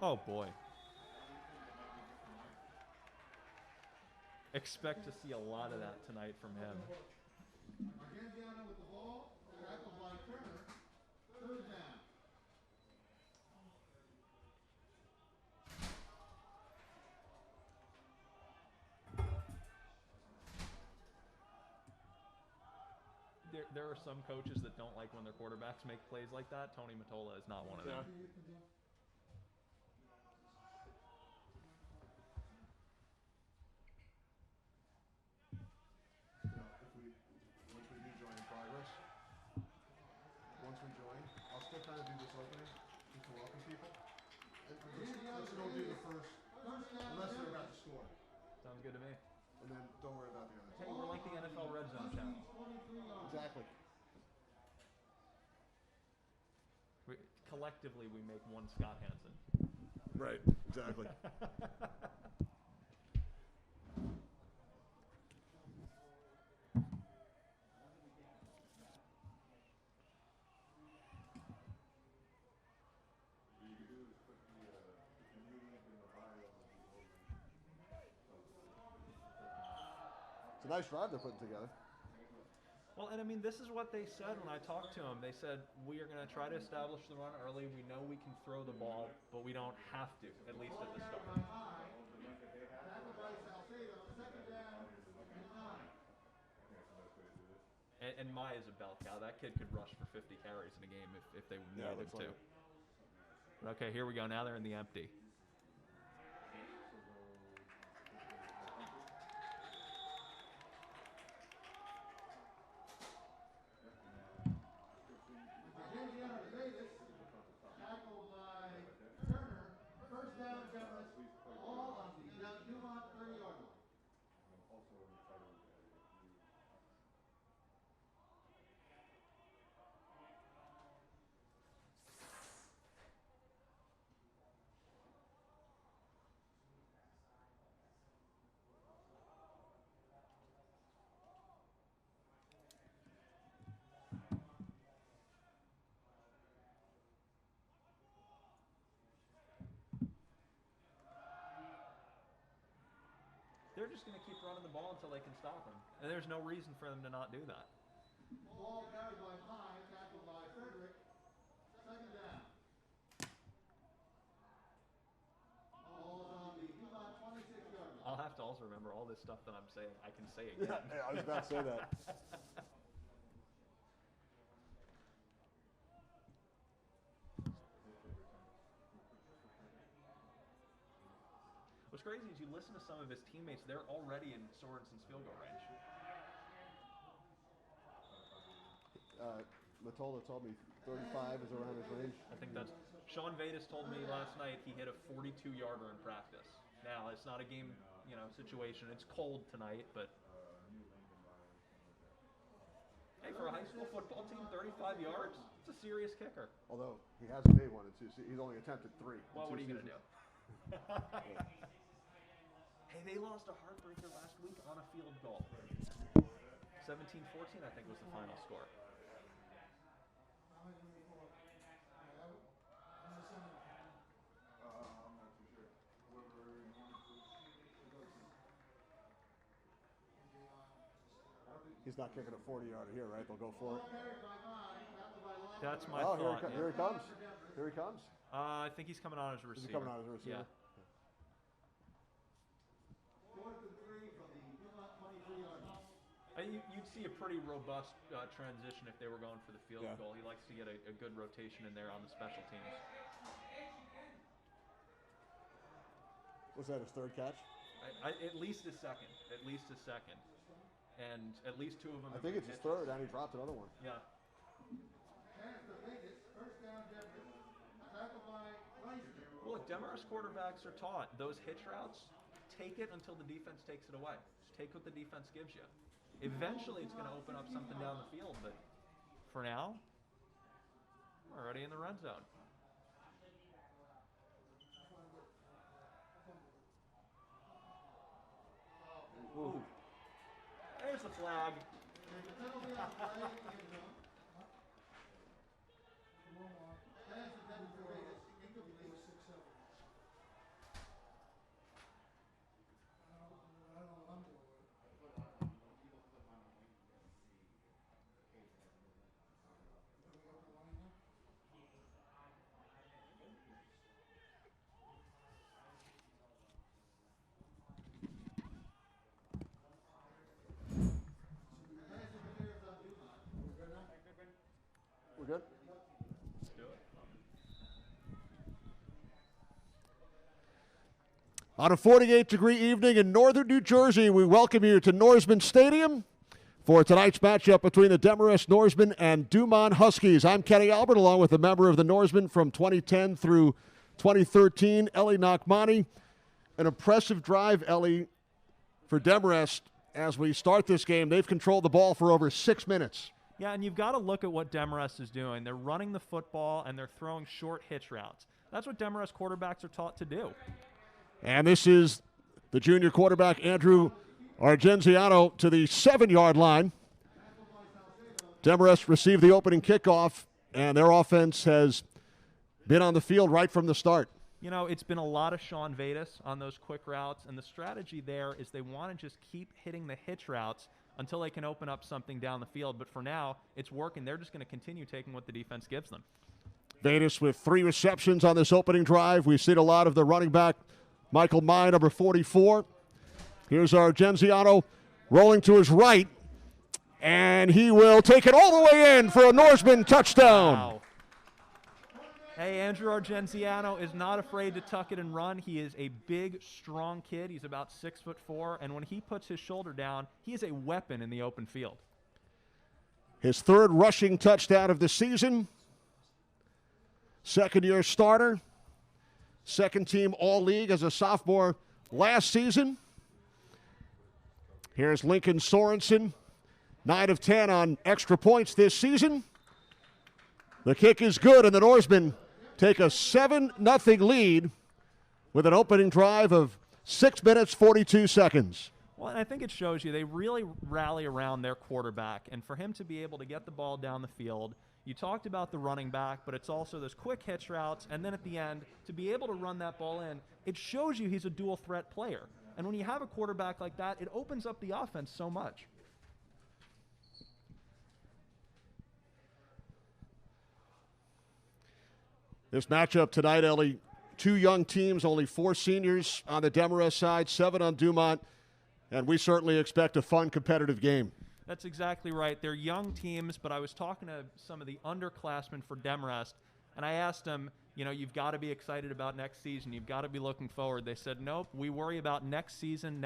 Oh boy. Expect to see a lot of that tonight from him. Argenziano with the ball, tackled by Turner, third down. There are some coaches that don't like when their quarterbacks make plays like that. Tony Mottola is not one of them. Once we do join in progress, once we join, I'll still kind of do this opening just to welcome people. Let's don't do the first, unless they're about to score. Sounds good to me. And then don't worry about the other Hey, two. we're like the NFL Red Zone channel. Exactly. Collectively, we make one Scott Hansen. Right, exactly. It's a nice drive they're putting together. Well, and I mean, this is what they said when I talked to them. They said, we are going to try to establish the run early. We know we can throw the ball, but we don't have to, at least at the start. And Mai is a bell cow. That kid could rush for 50 carries in a game if they needed to. But okay, here we go. Now they're in the empty. Tackled by Turner, first down, Jefferson, all on the Dumont 30-yard line. They're just going to keep running the ball until they can stop him. And there's no reason for them to not do that. Ball carried by Mai, tackled by Frederick, second down. Ball on the Dumont 26-yard line. I'll have to also remember all this stuff that I'm saying. I can say again. Yeah, I was about to say that. What's crazy is you listen to some of his teammates, they're already in Sorensen's field goal range. Matola told me 35 is around his range. I think that's... Sean Vadis told me last night he hit a 42-yarder in practice. Now, it's not a game, situation. It's cold tonight, but... Hey, for a high school football team, 35 yards? It's a serious kicker. Although, he hasn't made one in two. He's only attempted 3. Well, what are you going to do? Hey, they lost a heartbreaker last week on a field goal. 17-14, I think, was the final score. He's not kicking a 40-yarder here, right? They'll go for it. That's my thought. Here he comes. Here he comes. I think he's coming on as a receiver. Is he coming on as a receiver? Yeah. You'd see a pretty robust transition if they were going for the field goal. He likes to get a good rotation in there on the special teams. Was that his third catch? At least his second. At least his second. And at least 2 of them. I think it's his third, and he dropped another one. Yeah. Look, Demar's quarterbacks are taught those hitch routes. Take it until the defense takes it away. Just take what the defense gives you. Eventually, it's going to open up something down the field, but for now, we're already in the red zone. Ooh. There's the flag. good? On a 48-degree evening in northern New Jersey, we welcome you to Norseman Stadium for tonight's matchup between the Demarest Norsemen and Dumont Huskies. I'm Kenny Albert, along with a member of the Norsemen from 2010 through 2013, Ellie Nachmani. An impressive drive, Ellie, for Demarest as we start this game. They've controlled the ball for over 6 minutes. Yeah, and you've got to look at what Demarest is doing. They're running the football, and they're throwing short hitch routes. That's what Demarest quarterbacks are taught to do. And this is the junior quarterback, Andrew Argenziano, to the 7-yard line. Demarest received the opening kickoff, and their offense has been on the field right from the start. You know, it's been a lot of Sean Vadis on those quick routes, and the strategy there is they want to just keep hitting the hitch routes until they can open up something down the field. But for now, it's working. They're just going to continue taking what the defense gives them. Vadis with 3 receptions on this opening drive. We've seen a lot of the running back, Michael May, number 44. Here's Argenziano rolling to his right, and he will take it all the way in for a Norseman touchdown. Wow. Hey, Andrew Argenziano is not afraid to tuck it and run. He is a big, strong kid. He's about 6'4", and when he puts his shoulder down, he is a weapon in the open field. His 3rd rushing touchdown of the season. Second-year starter. Second-team All-League as a sophomore last season. Here's Lincoln Sorensen, 9 of 10 on extra points this season. The kick is good, and the Norsemen take a 7-0 lead with an opening drive of 6 minutes, 42 seconds. Well, and I think it shows you they really rally around their quarterback, and for him to be able to get the ball down the field, you talked about the running back, but it's also those quick hitch routes, and then at the end, to be able to run that ball in, it shows you he's a dual-threat player. And when you have a quarterback like that, it opens up the offense so much. This matchup tonight, Ellie, 2 young teams, only 4 seniors on the Demarest side, 7 on Dumont, and we certainly expect a fun, competitive game. That's exactly right. They're young teams, but I was talking to some of the underclassmen for Demarest, and I asked them, you know, you've got to be excited about next season. You've got to be looking forward. They said, nope, we worry about next season.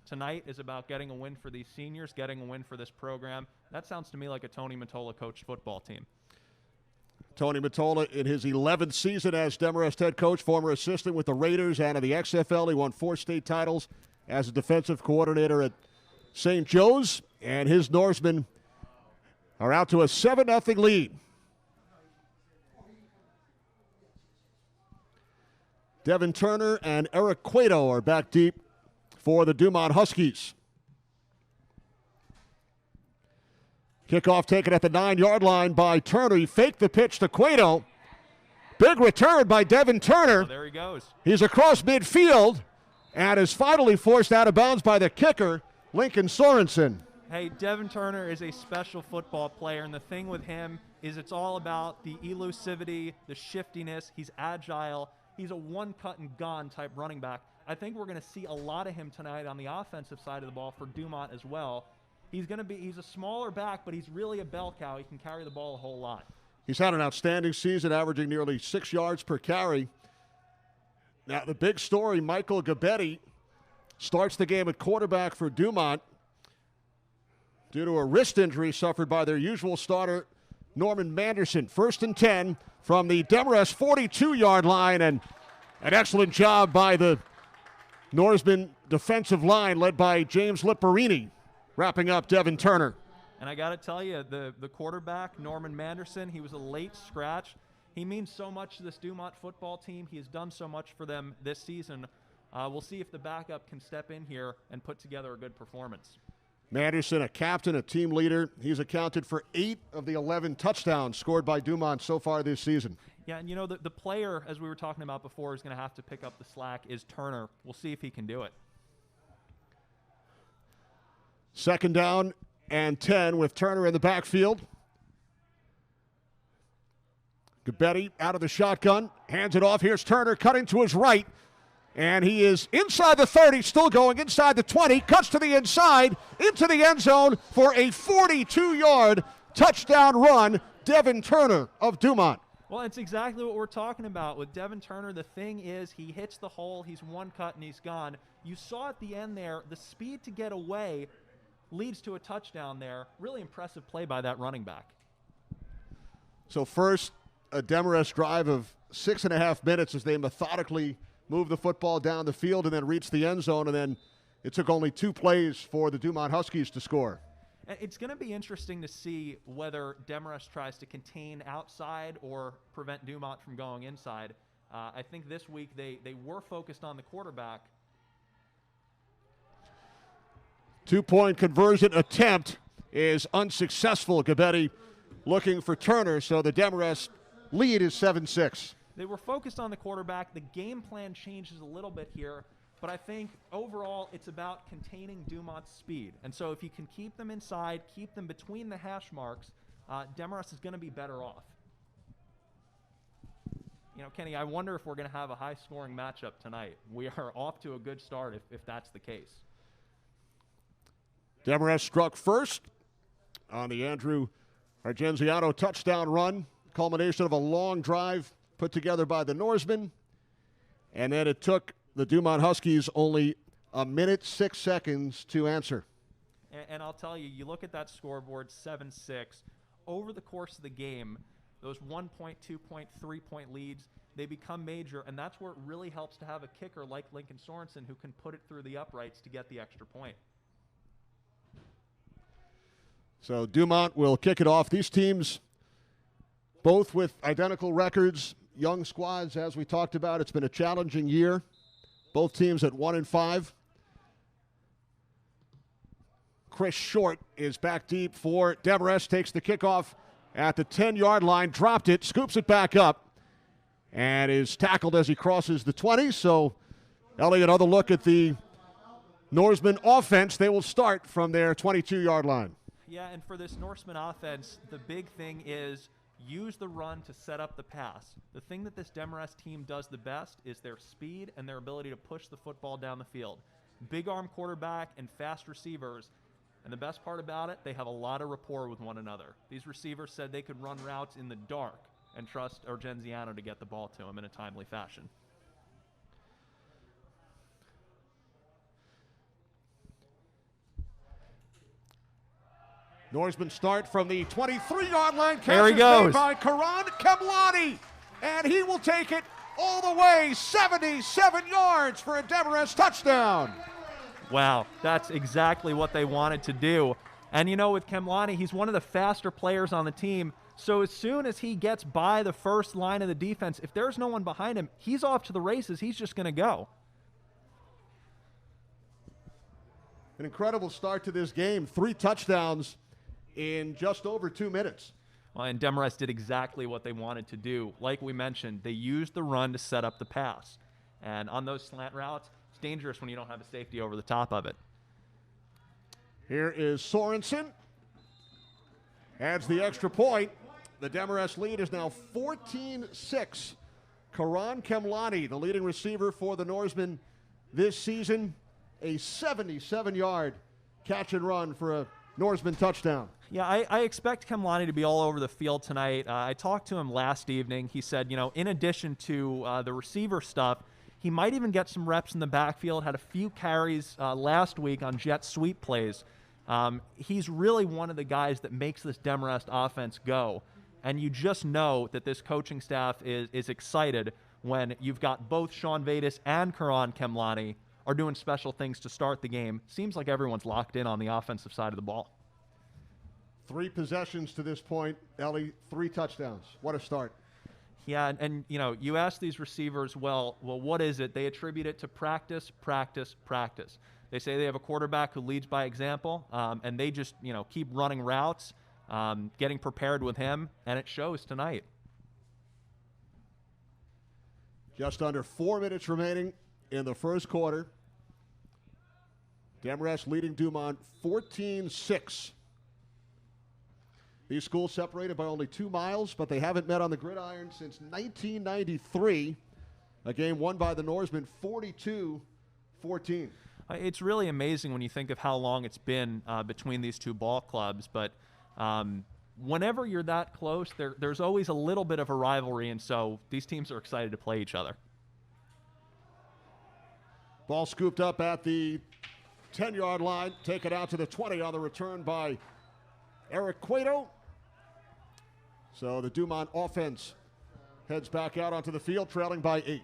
Tonight is about getting a win for these seniors, getting a win for this program. That sounds to me like a Tony Mottola coached football team. Tony Mottola in his 11th season as Demarest head coach, former assistant with the Raiders and in the XFL. He won 4 state titles as a defensive coordinator at St. Joe's, and his Norsemen are out to a 7-0 lead. Devin Turner and Eric Cueto are back deep for the Dumont Huskies. Kickoff taken at the 9-yard line by Turner. He faked the pitch to Cueto. Big return by Devin Turner. Oh, there he goes. He's across midfield and is finally forced out of bounds by the kicker, Lincoln Sorensen. Hey, Devin Turner is a special football player, and the thing with him is it's all about the elusivity, the shiftiness. He's agile. He's a one-cut-and-gone type running back. I think we're going to see a lot of him tonight on the offensive side of the ball for Dumont as well. He's a smaller back, but he's really a bell cow. He can carry the ball a whole lot. He's had an outstanding season, averaging nearly 6 yards per carry. Now, the big story, Michael Gabetti starts the game at quarterback for Dumont due to a wrist injury suffered by their usual starter, Norman Manderson. 1st and 10 from the Demarest 42-yard line, and an excellent job by the Norseman defensive line led by James Lipperini, wrapping up Devin Turner. And I got to tell you, the quarterback, Norman Manderson, he was a late scratch. He means so much to this Dumont football team. He has done so much for them this season. We'll see if the backup can step in here and put together a good performance. Manderson, a captain, a team leader. He's accounted for 8 of the 11 touchdowns scored by Dumont so far this season. Yeah, and you know, the player, as we were talking about before, is going to have to pick up the slack is Turner. We'll see if he can do it. 2nd down and 10 with Turner in the backfield. Gabetti out of the shotgun, hands it off. Here's Turner cutting to his right, and he is inside the 30, still going inside the 20, cuts to the inside, into the end zone for a 42-yard touchdown run. Devin Turner of Dumont. Well, it's exactly what we're talking about with Devin Turner. The thing is, he hits the hole, he's one cut, and he's gone. You saw at the end there, the speed to get away leads to a touchdown there. Really impressive play by that running back. So first, a Demarest drive of 6.5 minutes as they methodically move the football down the field and then reach the end zone, and then it took only 2 plays for the Dumont Huskies to score. It's going to be interesting to see whether Demarest tries to contain outside or prevent Dumont from going inside. I think this week they were focused on the quarterback. 2-point conversion attempt is unsuccessful. Gabetti looking for Turner, so the Demarest lead is 7-6. They were focused on the quarterback. The game plan changes a little bit here, but I think overall it's about containing Dumont's speed. And so if you can keep them inside, keep them between the hash marks, Demarest is going to be better off. You know, Kenny, I wonder if we're going to have a high-scoring matchup tonight. We are off to a good start if that's the case. Demarest struck first on the Andrew Argenziano touchdown run, culmination of a long drive put together by the Norsemen. And then it took the Dumont Huskies only 1 minute 6 seconds to answer. And I'll tell you, you look at that scoreboard, 7-6. Over the course of the game, those 1 point, 2 point, 3 point leads, they become major, and that's where it really helps to have a kicker like Lincoln Sorensen who can put it through the uprights to get the extra point. So Dumont will kick it off. These teams, both with identical records, young squads, as we talked about. It's been a challenging year. Both teams at 1-5. Chris Short is back deep for Demarest, takes the kickoff at the 10-yard line, dropped it, scoops it back up, and is tackled as he crosses the 20. So, Elliot, another look at the Norseman offense. They will start from their 22-yard line. Yeah, and for this Norseman offense, the big thing is use the run to set up the pass. The thing that this Demarest team does the best is their speed and their ability to push the football down the field. Big arm quarterback and fast receivers. And the best part about it, they have a lot of rapport with one another. These receivers said they could run routes in the dark and trust Argenziano to get the ball to him in a timely fashion. Norsemen start from the 23-yard line. There he goes. By Karan Kemlani, and he will take it all the way 77 yards for a Demarest touchdown. Wow, that's exactly what they wanted to do. And you know, with Kemlani, he's one of the faster players on the team. So as soon as he gets by the first line of the defense, if there's no one behind him, he's off to the races. He's just going to go. An incredible start to this game. 3 touchdowns in just over 2 minutes. Well, and Demarest did exactly what they wanted to do. Like we mentioned, they used the run to set up the pass. And on those slant routes, it's dangerous when you don't have a safety over the top of it. Here is Sorensen. Adds the extra point. The Demarest lead is now 14-6. Karan Kemlani, the leading receiver for the Norsemen this season, a 77-yard catch and run for a Norseman touchdown. Yeah, I expect Kemlani to be all over the field tonight. I talked to him last evening. He said, you know, in addition to the receiver stuff, he might even get some reps in the backfield, had a few carries last week on jet sweep plays. He's really one of the guys that makes this Demarest offense go. And you just know that this coaching staff is excited when you've got both Sean Vadis and Karan Kemlani are doing special things to start the game. Seems like everyone's locked in on the offensive side of the ball. 3 possessions to this point, Ellie, 3 touchdowns. What a start. Yeah, and you know, you ask these receivers, well, what is it? They attribute it to practice, practice, practice. They say they have a quarterback who leads by example, and they just, you know, keep running routes, getting prepared with him, and it shows tonight. Just under 4 minutes remaining in the first quarter. Demarest leading Dumont 14-6. These schools separated by only 2 miles, but they haven't met on the gridiron since 1993. A game won by the Norsemen 42-14. It's really amazing when you think of how long it's been between these two ball clubs. But, whenever you're that close, there's always a little bit of a rivalry, and so these teams are excited to play each other. Ball scooped up at the 10-yard line, taken out to the 20 on the return by Eric Cueto. So the Dumont offense heads back out onto the field, trailing by 8.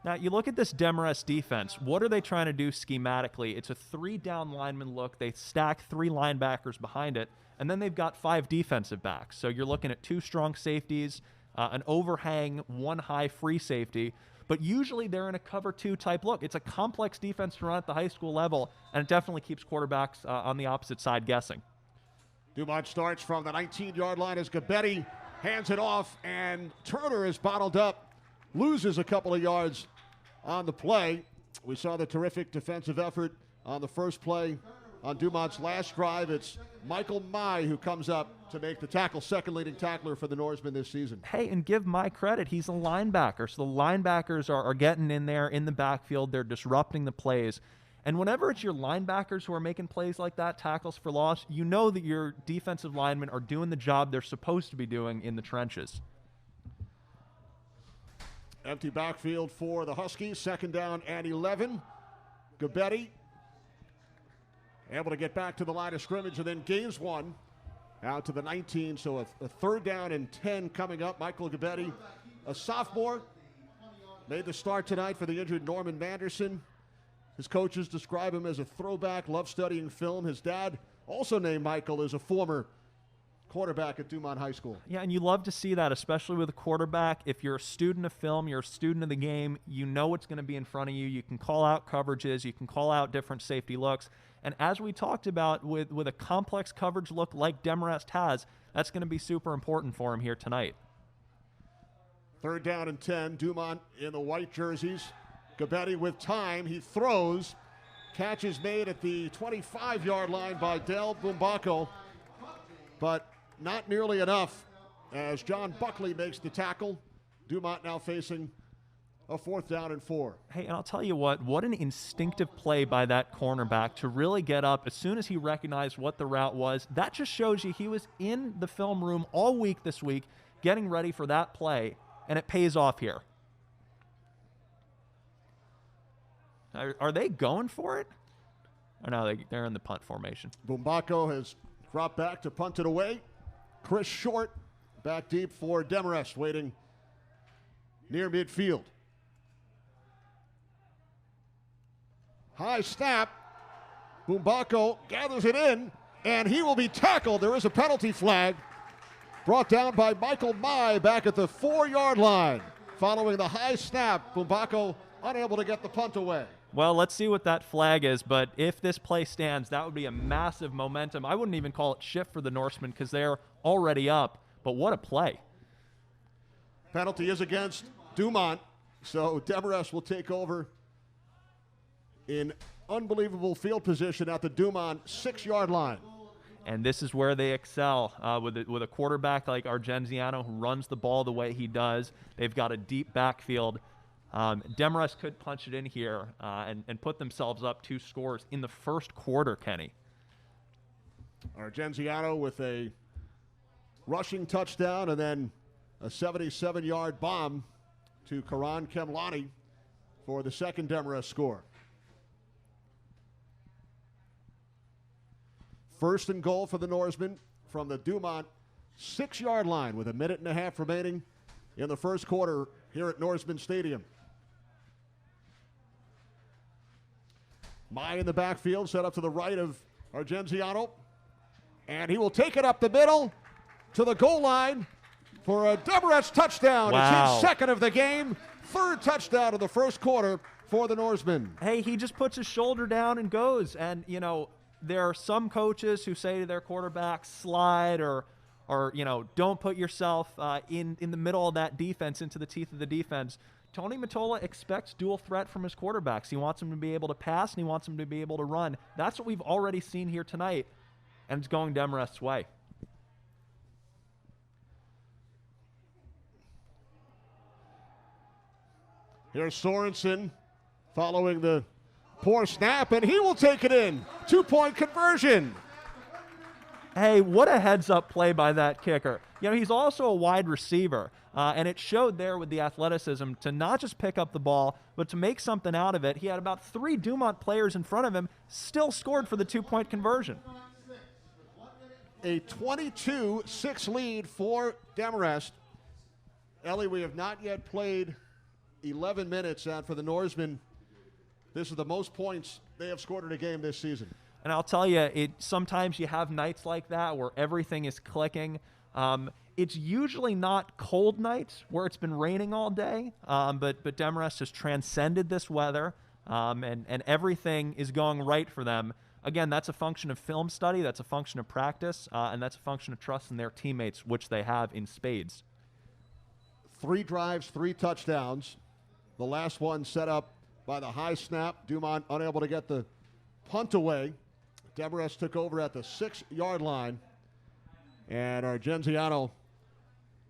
Now, you look at this Demarest defense. What are they trying to do schematically? It's a 3-down lineman look. They stack 3 linebackers behind it, and then they've got 5 defensive backs. So you're looking at 2 strong safeties, an overhang, 1 high free safety. But usually they're in a cover 2 type look. It's a complex defense to run at the high school level, and it definitely keeps quarterbacks on the opposite side guessing. Dumont starts from the 19-yard line as Gabetti hands it off, and Turner is bottled up, loses a couple of yards on the play. We saw the terrific defensive effort on the first play on Dumont's last drive. It's Michael Mai who comes up to make the tackle, second leading tackler for the Norsemen this season. Hey, and give Mai credit. He's a linebacker, so the linebackers are getting in there in the backfield. They're disrupting the plays. And whenever it's your linebackers who are making plays like that, tackles for loss, you know that your defensive linemen are doing the job they're supposed to be doing in the trenches. Empty backfield for the Huskies, 2nd down and 11. Gabetti able to get back to the line of scrimmage and then gains 1 out to the 19. So a 3rd down and 10 coming up. Michael Gabetti, a sophomore, made the start tonight for the injured Norman Manderson. His coaches describe him as a throwback, love studying film. His dad, also named Michael, is a former quarterback at Dumont High School. Yeah, and you love to see that, especially with a quarterback. If you're a student of film, you're a student of the game, you know what's going to be in front of you. You can call out coverages. You can call out different safety looks. And as we talked about, with a complex coverage look like Demarest has, that's going to be super important for him here tonight. 3rd down and 10. Dumont in the white jerseys. Gabetti with time. He throws. Catch is made at the 25-yard line by Del Bumbacco, but not nearly enough as John Buckley makes the tackle. Dumont now facing a 4th down and 4. Hey, and I'll tell you what an instinctive play by that cornerback to really get up as soon as he recognized what the route was. That just shows you he was in the film room all week this week getting ready for that play, and it pays off here. Are they going for it? Or no, they're in the punt formation. Bumbacco has dropped back to punt it away. Chris Short back deep for Demarest, waiting near midfield. High snap. Bumbacco gathers it in, and he will be tackled. There is a penalty flag brought down by Michael Mai back at the 4-yard line. Following the high snap, Bumbacco unable to get the punt away. Well, let's see what that flag is, but if this play stands, that would be a massive momentum. I wouldn't even call it shift for the Norsemen because they're already up, but what a play. Penalty is against Dumont, so Demarest will take over in unbelievable field position at the Dumont 6-yard line. And this is where they excel with a quarterback like Argenziano who runs the ball the way he does. They've got a deep backfield. Demarest could punch it in here and put themselves up 2 scores in the first quarter, Kenny. Argenziano with a rushing touchdown and then a 77-yard bomb to Karan Kemlani for the second Demarest score. 1st and goal for the Norsemen from the Dumont 6-yard line with a minute and a half remaining in the first quarter here at Norseman Stadium. Mai in the backfield, set up to the right of Argenziano. And he will take it up the middle to the goal line for a Demarest touchdown. Wow. It's his 2nd of the game, 3rd touchdown of the first quarter for the Norsemen. Hey, he just puts his shoulder down and goes. And, you know, there are some coaches who say to their quarterback, slide or you know, don't put yourself in the middle of that defense, into the teeth of the defense. Tony Mottola expects dual threat from his quarterbacks. He wants them to be able to pass, and he wants them to be able to run. That's what we've already seen here tonight, and it's going Demarest's way. Here's Sorensen following the poor snap, and he will take it in. 2-point conversion. Hey, what a heads-up play by that kicker. You know, he's also a wide receiver, and it showed there with the athleticism to not just pick up the ball, but to make something out of it. He had about 3 Dumont players in front of him, still scored for the 2-point conversion. A 22-6 lead for Demarest. Ellie, we have not yet played 11 minutes, and for the Norsemen, this is the most points they have scored in a game this season. And I'll tell you, sometimes you have nights like that where everything is clicking. It's usually not cold nights where it's been raining all day, but Demarest has transcended this weather, and everything is going right for them. Again, that's a function of film study, that's a function of practice, and that's a function of trust in their teammates, which they have in spades. 3 drives, 3 touchdowns. The last one set up by the high snap. Dumont unable to get the punt away. Demarest took over at the 6-yard line. And Argenziano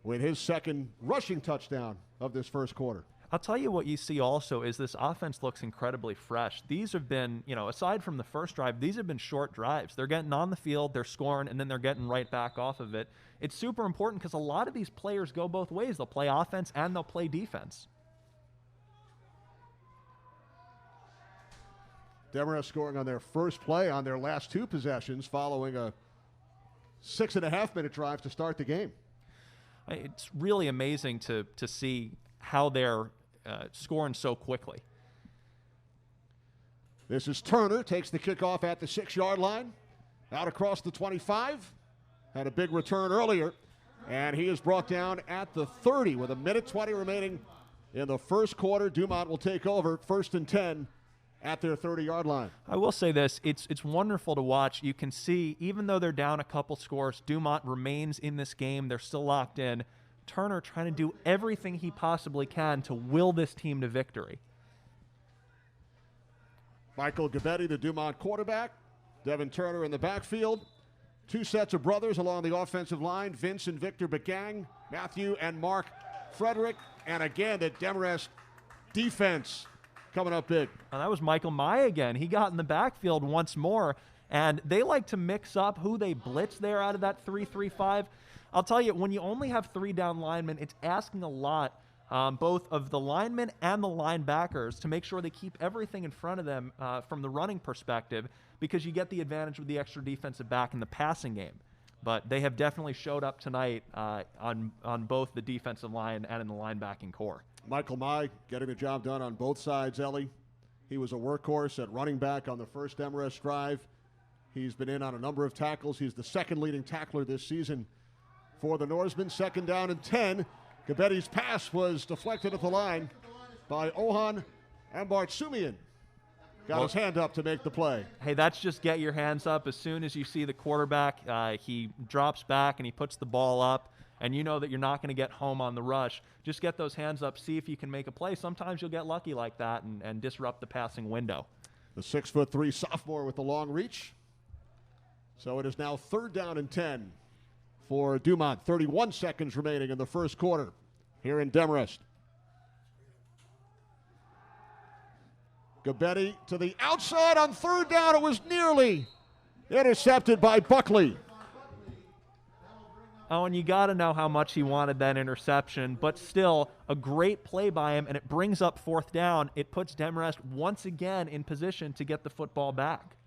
with his second rushing touchdown of this first quarter. I'll tell you what you see also is this offense looks incredibly fresh. These have been, aside from the first drive, these have been short drives. They're getting on the field, they're scoring, and then they're getting right back off of it. It's super important because a lot of these players go both ways. They'll play offense and they'll play defense. Demarest scoring on their first play on their last 2 possessions following a 6.5-minute drive to start the game. It's really amazing to see how they're scoring so quickly. This is Turner, takes the kickoff at the 6-yard line. Out across the 25. Had a big return earlier. And he is brought down at the 30 with 1:20 remaining in the first quarter. Dumont will take over 1st and 10 at their 30-yard line. I will say this, it's wonderful to watch. You can see, even though they're down a couple scores, Dumont remains in this game. They're still locked in. Turner trying to do everything he possibly can to will this team to victory. Michael Gabetti, the Dumont quarterback. Devin Turner in the backfield. 2 sets of brothers along the offensive line. Vince and Victor Begang, Matthew and Mark Frederick. And again, the Demarest defense coming up big. And that was Michael Mai again. He got in the backfield once more, and they like to mix up who they blitz there out of that 3-3-5. I'll tell you, when you only have 3 down linemen, it's asking a lot, both of the linemen and the linebackers, to make sure they keep everything in front of them from the running perspective, because you get the advantage with the extra defensive back in the passing game. But they have definitely showed up tonight on both the defensive line and in the linebacking core. Michael Mai getting the job done on both sides, Ellie. He was a workhorse at running back on the first Demarest drive. He's been in on a number of tackles. He's the 2nd leading tackler this season for the Norsemen. 2nd down and 10. Gabetti's pass was deflected at the line by Ohan Ambartsumian. Got his hand up to make the play. Hey, that's just get your hands up. As soon as you see the quarterback, he drops back and he puts the ball up, and you know that you're not going to get home on the rush. Just get those hands up, see if you can make a play. Sometimes you'll get lucky like that and disrupt the passing window. The 6'3" sophomore with the long reach. So it is now 3rd down and 10 for Dumont. 31 seconds remaining in the first quarter here in Demarest. Gabetti to the outside on 3rd down. It was nearly intercepted by Buckley. Oh, and you got to know how much he wanted that interception, but still a great play by him, and it brings up 4th down. It puts Demarest once again in position to get the football back.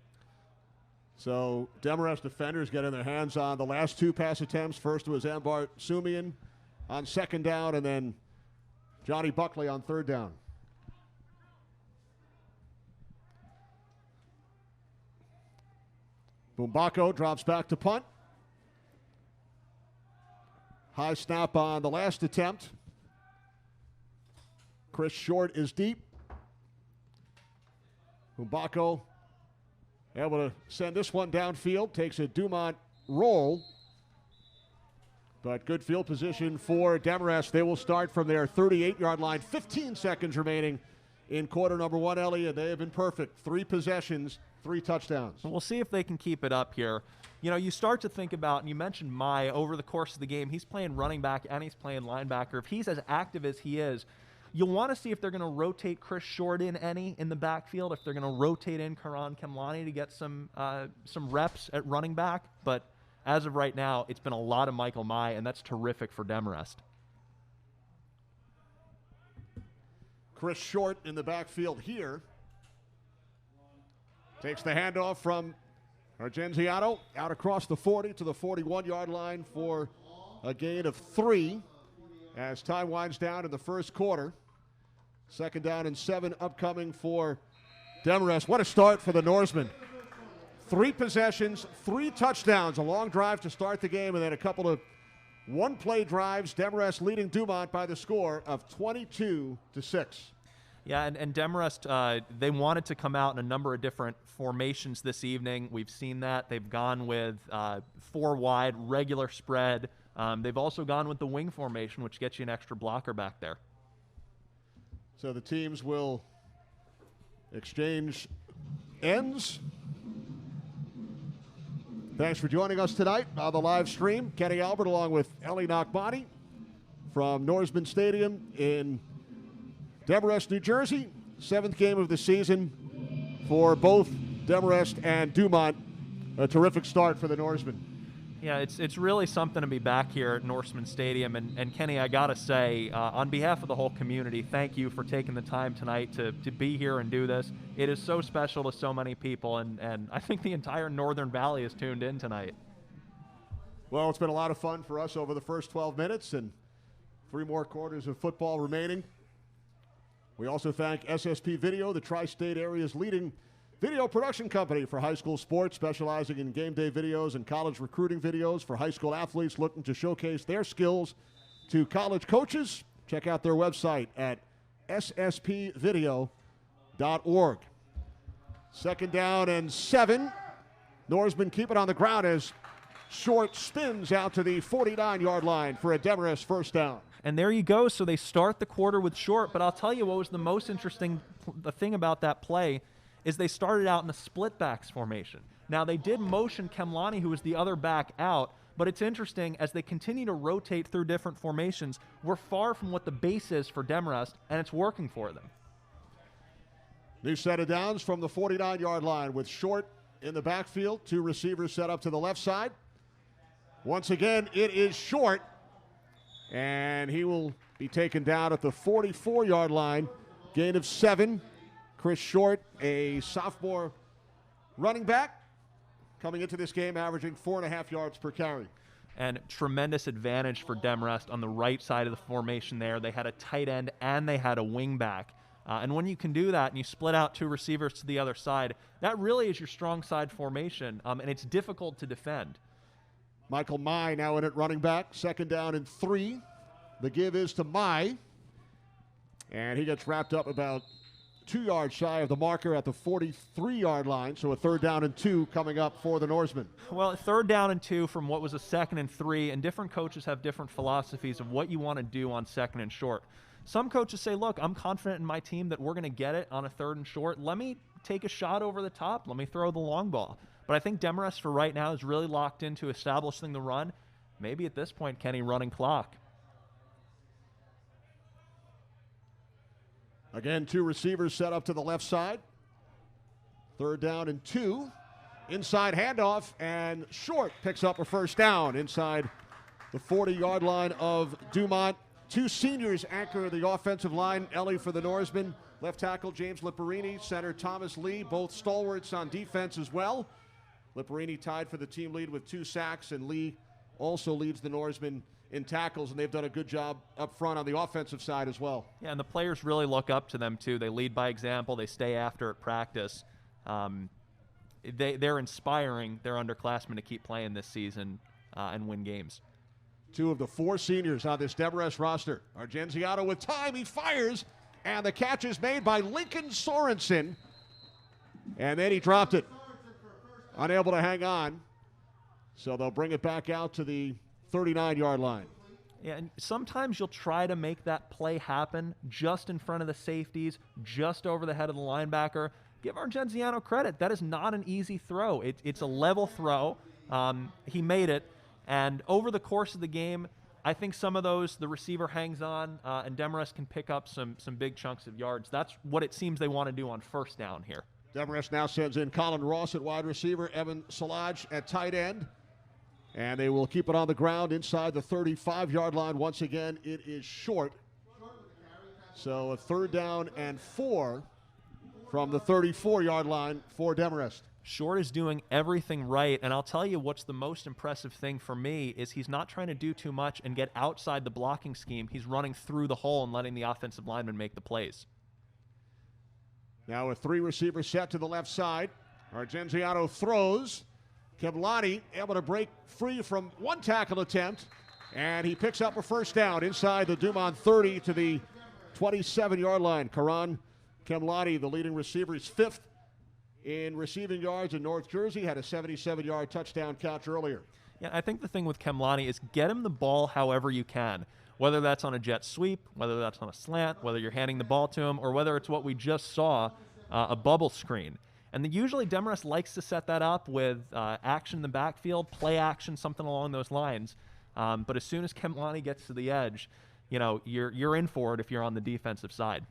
So Demarest defenders getting their hands on the last 2 pass attempts. First was Ambartsumian on 2nd down, and then Johnny Buckley on 3rd down. Bumbako drops back to punt. High snap on the last attempt. Chris Short is deep. Bumbako able to send this one downfield. Takes a Dumont roll. But good field position for Demarest. They will start from their 38-yard line. 15 seconds remaining in quarter number 1, Ellie, and they have been perfect. 3 possessions, 3 touchdowns. We'll see if they can keep it up here. You know, you start to think about, and you mentioned Mai over the course of the game, he's playing running back and he's playing linebacker. If he's as active as he is, you'll want to see if they're going to rotate Chris Short in the backfield, if they're going to rotate in Karan Kemlani to get some reps at running back. But as of right now, it's been a lot of Michael Mai, and that's terrific for Demarest. Chris Short in the backfield here. Takes the handoff from Argenziano out across the 40 to the 41-yard line for a gain of 3 as time winds down in the first quarter. 2nd down and 7 upcoming for Demarest. What a start for the Norsemen. 3 possessions, 3 touchdowns, a long drive to start the game, and then a couple of one-play drives. Demarest leading Dumont by the score of 22-6. Yeah, and Demarest, they wanted to come out in a number of different formations this evening. We've seen that. They've gone with 4 wide, regular spread. They've also gone with the wing formation, which gets you an extra blocker back there. So the teams will exchange ends. Thanks for joining us tonight on the live stream. Kenny Albert along with Ellie Knockbody from Norseman Stadium in Demarest, New Jersey. 7th game of the season for both Demarest and Dumont. A terrific start for the Norsemen. Yeah, it's really something to be back here at Norseman Stadium. And Kenny, I got to say, on behalf of the whole community, thank you for taking the time tonight to be here and do this. It is so special to so many people, and I think the entire Northern Valley is tuned in tonight. Well, it's been a lot of fun for us over the first 12 minutes, and 3 more quarters of football remaining. We also thank SSP Video, the tri-state area's leading video production company for high school sports, specializing in game day videos and college recruiting videos for high school athletes looking to showcase their skills to college coaches. Check out their website at sspvideo.org. 2nd down and 7. Norseman keep it on the ground as Short spins out to the 49-yard line for a Demarest first down. And there you go. So they start the quarter with Short, but I'll tell you what was the most interesting thing about that play is they started out in a split backs formation. Now, they did motion Kemlani, who was the other back, out, but it's interesting, as they continue to rotate through different formations, we're far from what the base is for Demarest, and it's working for them. New set of downs from the 49-yard line with Short in the backfield. 2 receivers set up to the left side. Once again, it is Short, and he will be taken down at the 44-yard line. Gain of 7. Chris Short, a sophomore running back, coming into this game averaging 4.5 yards per carry. And tremendous advantage for Demarest on the right side of the formation there. They had a tight end and they had a wing back. And when you can do that and you split out 2 receivers to the other side, that really is your strong side formation, and it's difficult to defend. Michael Mai now in at running back. 2nd down and 3. The give is to Mai. And he gets wrapped up about 2 yards shy of the marker at the 43-yard line, so a 3rd down and 2 coming up for the Norsemen. Well, 3rd down and 2 from what was a 2nd and 3, and different coaches have different philosophies of what you want to do on 2nd and short. Some coaches say, look, I'm confident in my team that we're going to get it on a 3rd and short. Let me take a shot over the top. Let me throw the long ball. But I think Demarest for right now is really locked into establishing the run. Maybe at this point, Kenny, running clock. Again, 2 receivers set up to the left side. 3rd down and 2. Inside handoff, and Short picks up a first down inside the 40-yard line of Dumont. 2 seniors anchor the offensive line. Ellie for the Norsemen. Left tackle James Lipperini. Center Thomas Lee. Both stalwarts on defense as well. Lipperini tied for the team lead with 2 sacks, and Lee also leads the Norsemen in tackles, and they've done a good job up front on the offensive side as well. Yeah, and the players really look up to them, too. They lead by example. They stay after at practice. They're inspiring their underclassmen to keep playing this season and win games. 2 of the 4 seniors on this Demarest roster. Argenziano with time. He fires, and the catch is made by Lincoln Sorensen. And then he dropped it. Unable to hang on. So they'll bring it back out to the 39-yard line. Yeah, and sometimes you'll try to make that play happen just in front of the safeties, just over the head of the linebacker. Give Argenziano credit. That is not an easy throw. It's a level throw. He made it. And over the course of the game, I think some of those, the receiver hangs on, and Demarest can pick up some big chunks of yards. That's what it seems they want to do on first down here. Demarest now sends in Colin Ross at wide receiver, Evan Salaj at tight end. And they will keep it on the ground inside the 35-yard line. Once again, it is short. So a 3rd down and 4 from the 34-yard line for Demarest. Short is doing everything right, and I'll tell you what's the most impressive thing for me is he's not trying to do too much and get outside the blocking scheme. He's running through the hole and letting the offensive lineman make the plays. Now a 3-receiver set to the left side. Argenziano throws. Kemlani able to break free from one tackle attempt, and he picks up a 1st down inside the Dumont 30 to the 27-yard line. Karan Kemlani, the leading receiver, is 5th in receiving yards in North Jersey, had a 77-yard touchdown catch earlier. Yeah, I think the thing with Kemlani is get him the ball however you can, whether that's on a jet sweep, whether that's on a slant, whether you're handing the ball to him, or whether it's what we just saw, a bubble screen. And usually Demarest likes to set that up with action in the backfield, play action, something along those lines. But as soon as Kemlani gets to the edge, you know, you're in for it if you're on the defensive side.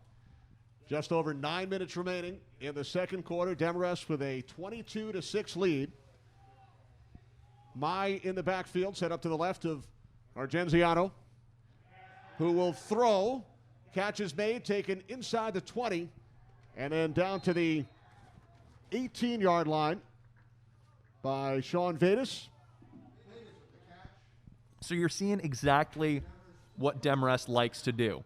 Just over 9 minutes remaining in the second quarter. Demarest with a 22-6 lead. Mai in the backfield, set up to the left of Argenziano, who will throw. Catch is made, taken inside the 20, and then down to the 18-yard line by Sean Vadis. So you're seeing exactly what Demarest likes to do.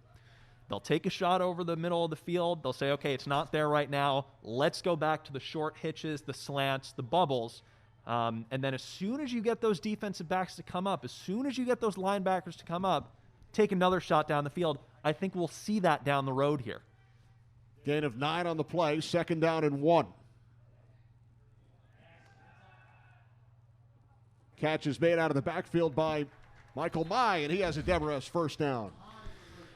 They'll take a shot over the middle of the field. They'll say, okay, it's not there right now. Let's go back to the short hitches, the slants, the bubbles. And then as soon as you get those defensive backs to come up, as soon as you get those linebackers to come up, take another shot down the field. I think we'll see that down the road here. Gain of 9 on the play, 2nd down and 1. Catch is made out of the backfield by Michael Mai, and he has a Demarest 1st down.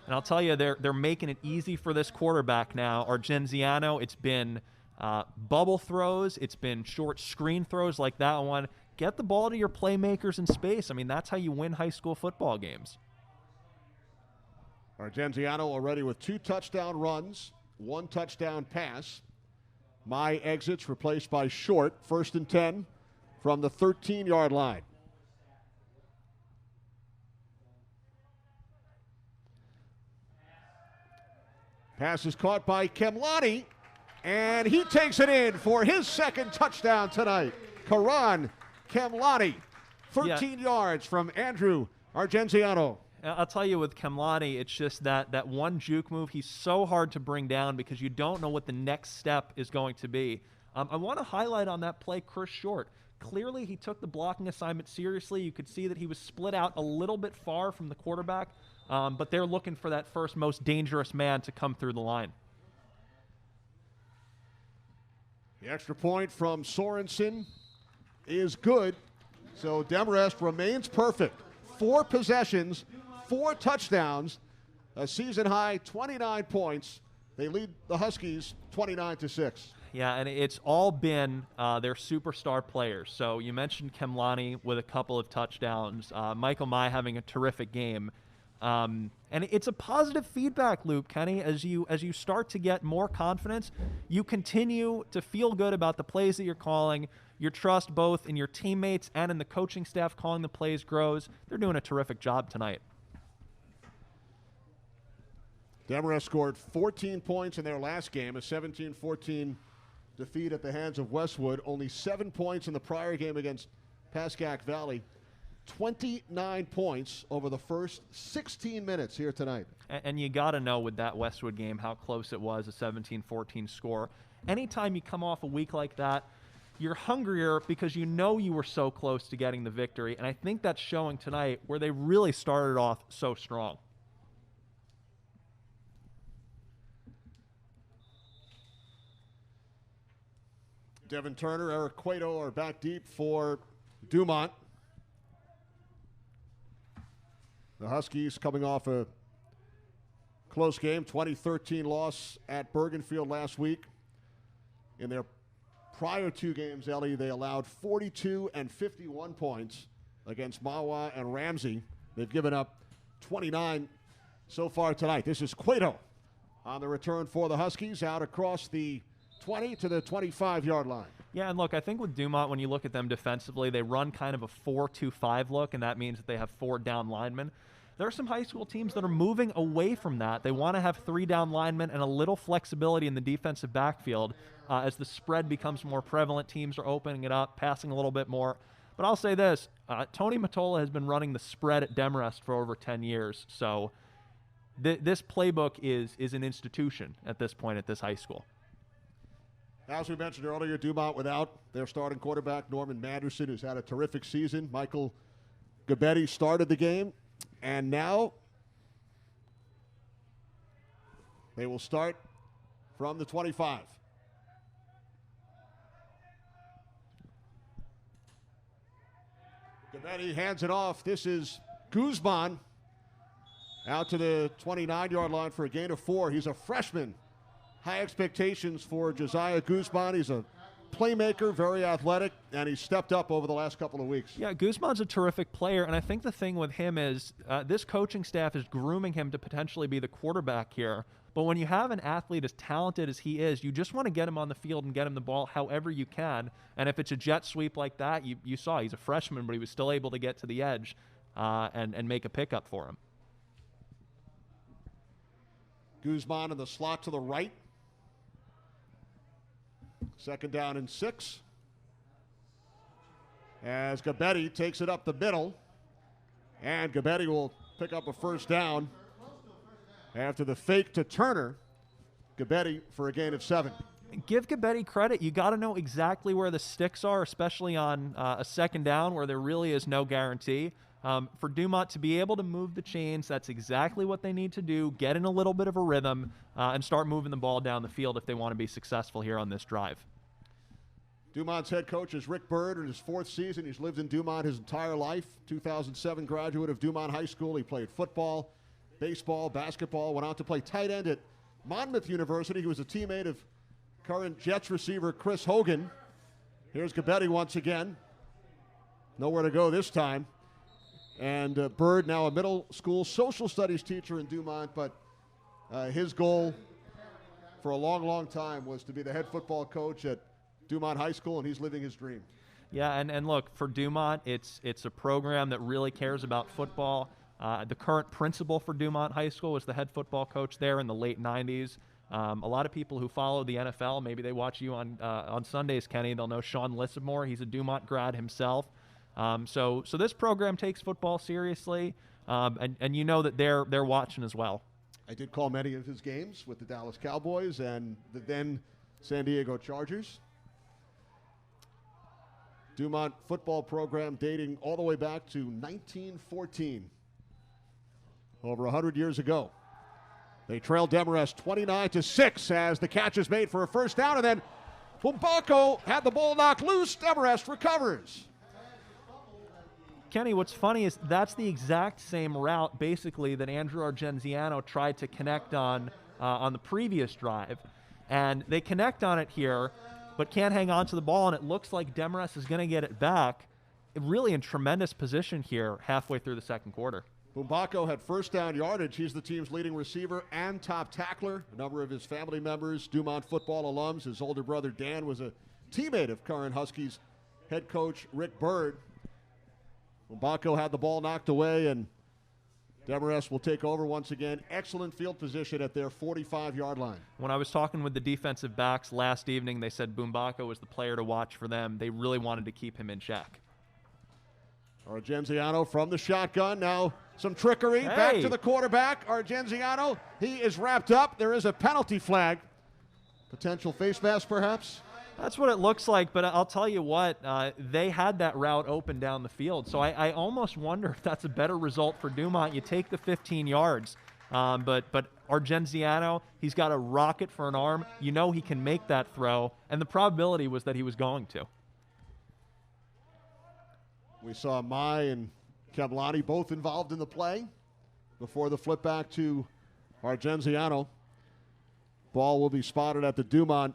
And I'll tell you, they're making it easy for this quarterback now. Argenziano, it's been bubble throws. It's been short screen throws like that one. Get the ball to your playmakers in space. I mean, that's how you win high school football games. Argenziano already with 2 touchdown runs, 1 touchdown pass. Mai exits, replaced by Short, 1st and 10 from the 13-yard line. Pass is caught by Kemlani, and he takes it in for his 2nd touchdown tonight. Karan Kemlani, 13 yards from Andrew Argenziano. I'll tell you, with Kemlani, it's just that one juke move. He's so hard to bring down because you don't know what the next step is going to be. I want to highlight on that play Chris Short. Clearly, he took the blocking assignment seriously. You could see that he was split out a little bit far from the quarterback, but they're looking for that first most dangerous man to come through the line. The extra point from Sorensen is good, so Demarest remains perfect. 4 possessions, 4 touchdowns, a season-high 29 points. They lead the Huskies 29-6. Yeah, and it's all been their superstar players. So you mentioned Kemlani with a couple of touchdowns, Michael Mai having a terrific game. And it's a positive feedback loop, Kenny. As you start to get more confidence, you continue to feel good about the plays that you're calling. Your trust both in your teammates and in the coaching staff calling the plays grows. They're doing a terrific job tonight. Demarest scored 14 points in their last game, a 17-14 defeat at the hands of Westwood. Only 7 points in the prior game against Pascack Valley. 29 points over the first 16 minutes here tonight. And you got to know with that Westwood game how close it was, a 17-14 score. Anytime you come off a week like that, you're hungrier because you know you were so close to getting the victory. And I think that's showing tonight where they really started off so strong. Devin Turner, Eric Cueto are back deep for Dumont. The Huskies coming off a close game, 2013 loss at Bergenfield last week. In their prior 2 games, Ellie, they allowed 42 and 51 points against Mawa and Ramsey. They've given up 29 so far tonight. This is Cueto on the return for the Huskies, out across the 20 to the 25-yard line. Yeah, and look, I think with Dumont, when you look at them defensively, they run kind of a 4-2-5 look, and that means that they have 4 down linemen. There are some high school teams that are moving away from that. They want to have 3 down linemen and a little flexibility in the defensive backfield. As the spread becomes more prevalent, teams are opening it up, passing a little bit more. But I'll say this, Tony Mottola has been running the spread at Demarest for over 10 years, so this playbook is an institution at this point at this high school. As we mentioned earlier, Dumont without their starting quarterback, Norman Manderson, who's had a terrific season. Michael Gabetti started the game, and now they will start from the 25. Gabetti hands it off. This is Guzman out to the 29-yard line for a gain of 4. He's a freshman. High expectations for Josiah Guzman. He's a playmaker, very athletic, and he's stepped up over the last couple of weeks. Yeah, Guzman's a terrific player, and I think the thing with him is this coaching staff is grooming him to potentially be the quarterback here. But when you have an athlete as talented as he is, you just want to get him on the field and get him the ball however you can. And if it's a jet sweep like that, you saw he's a freshman, but he was still able to get to the edge and make a pickup for him. Guzman in the slot to the right. 2nd down and 6. As Gabetti takes it up the middle. And Gabetti will pick up a 1st down after the fake to Turner. Gabetti for a gain of 7. Give Gabetti credit. You got to know exactly where the sticks are, especially on a 2nd down where there really is no guarantee. For Dumont to be able to move the chains, that's exactly what they need to do. Get in a little bit of a rhythm and start moving the ball down the field if they want to be successful here on this drive. Dumont's head coach is Rick Byrd in his 4th season. He's lived in Dumont his entire life. 2007 graduate of Dumont High School. He played football, baseball, basketball, went on to play tight end at Monmouth University. He was a teammate of current Jets receiver Chris Hogan. Here's Gabetti once again. Nowhere to go this time. And Byrd, now a middle school social studies teacher in Dumont, but his goal for a long, long time was to be the head football coach at Dumont High School, and he's living his dream. Yeah, and look, for Dumont, it's a program that really cares about football. The current principal for Dumont High School was the head football coach there in the late 90s. A lot of people who follow the NFL, maybe they watch you on Sundays, Kenny, they'll know Sean Lissamore. He's a Dumont grad himself. So this program takes football seriously, and you know that they're watching as well. I did call many of his games with the Dallas Cowboys and the then San Diego Chargers. Dumont football program dating all the way back to 1914, over 100 years ago. They trailed Demarest 29-6 as the catch is made for a 1st down, and then Fumbako had the ball knocked loose. Demarest recovers. Kenny, what's funny is that's the exact same route, basically, that Andrew Argenziano tried to connect on the previous drive. And they connect on it here, but can't hang on to the ball, and it looks like Demarest is going to get it back. Really in tremendous position here halfway through the 2nd quarter. Fumbako had 1st down yardage. He's the team's leading receiver and top tackler. A number of his family members, Dumont football alums. His older brother, Dan, was a teammate of current Huskies head coach Rick Byrd. Fumbako had the ball knocked away, and Demarest will take over once again. Excellent field position at their 45-yard line. When I was talking with the defensive backs last evening, they said Fumbako was the player to watch for them. They really wanted to keep him in check. Argenziano from the shotgun. Now some trickery. Hey. Back to the quarterback. Argenziano. He is wrapped up. There is a penalty flag. Potential face mask, perhaps? That's what it looks like, but I'll tell you what, they had that route open down the field, so I almost wonder if that's a better result for Dumont. You take the 15 yards, but Argenziano, he's got a rocket for an arm. You know he can make that throw, and the probability was that he was going to. We saw Mai and Keblani both involved in the play before the flip back to Argenziano. Ball will be spotted at the Dumont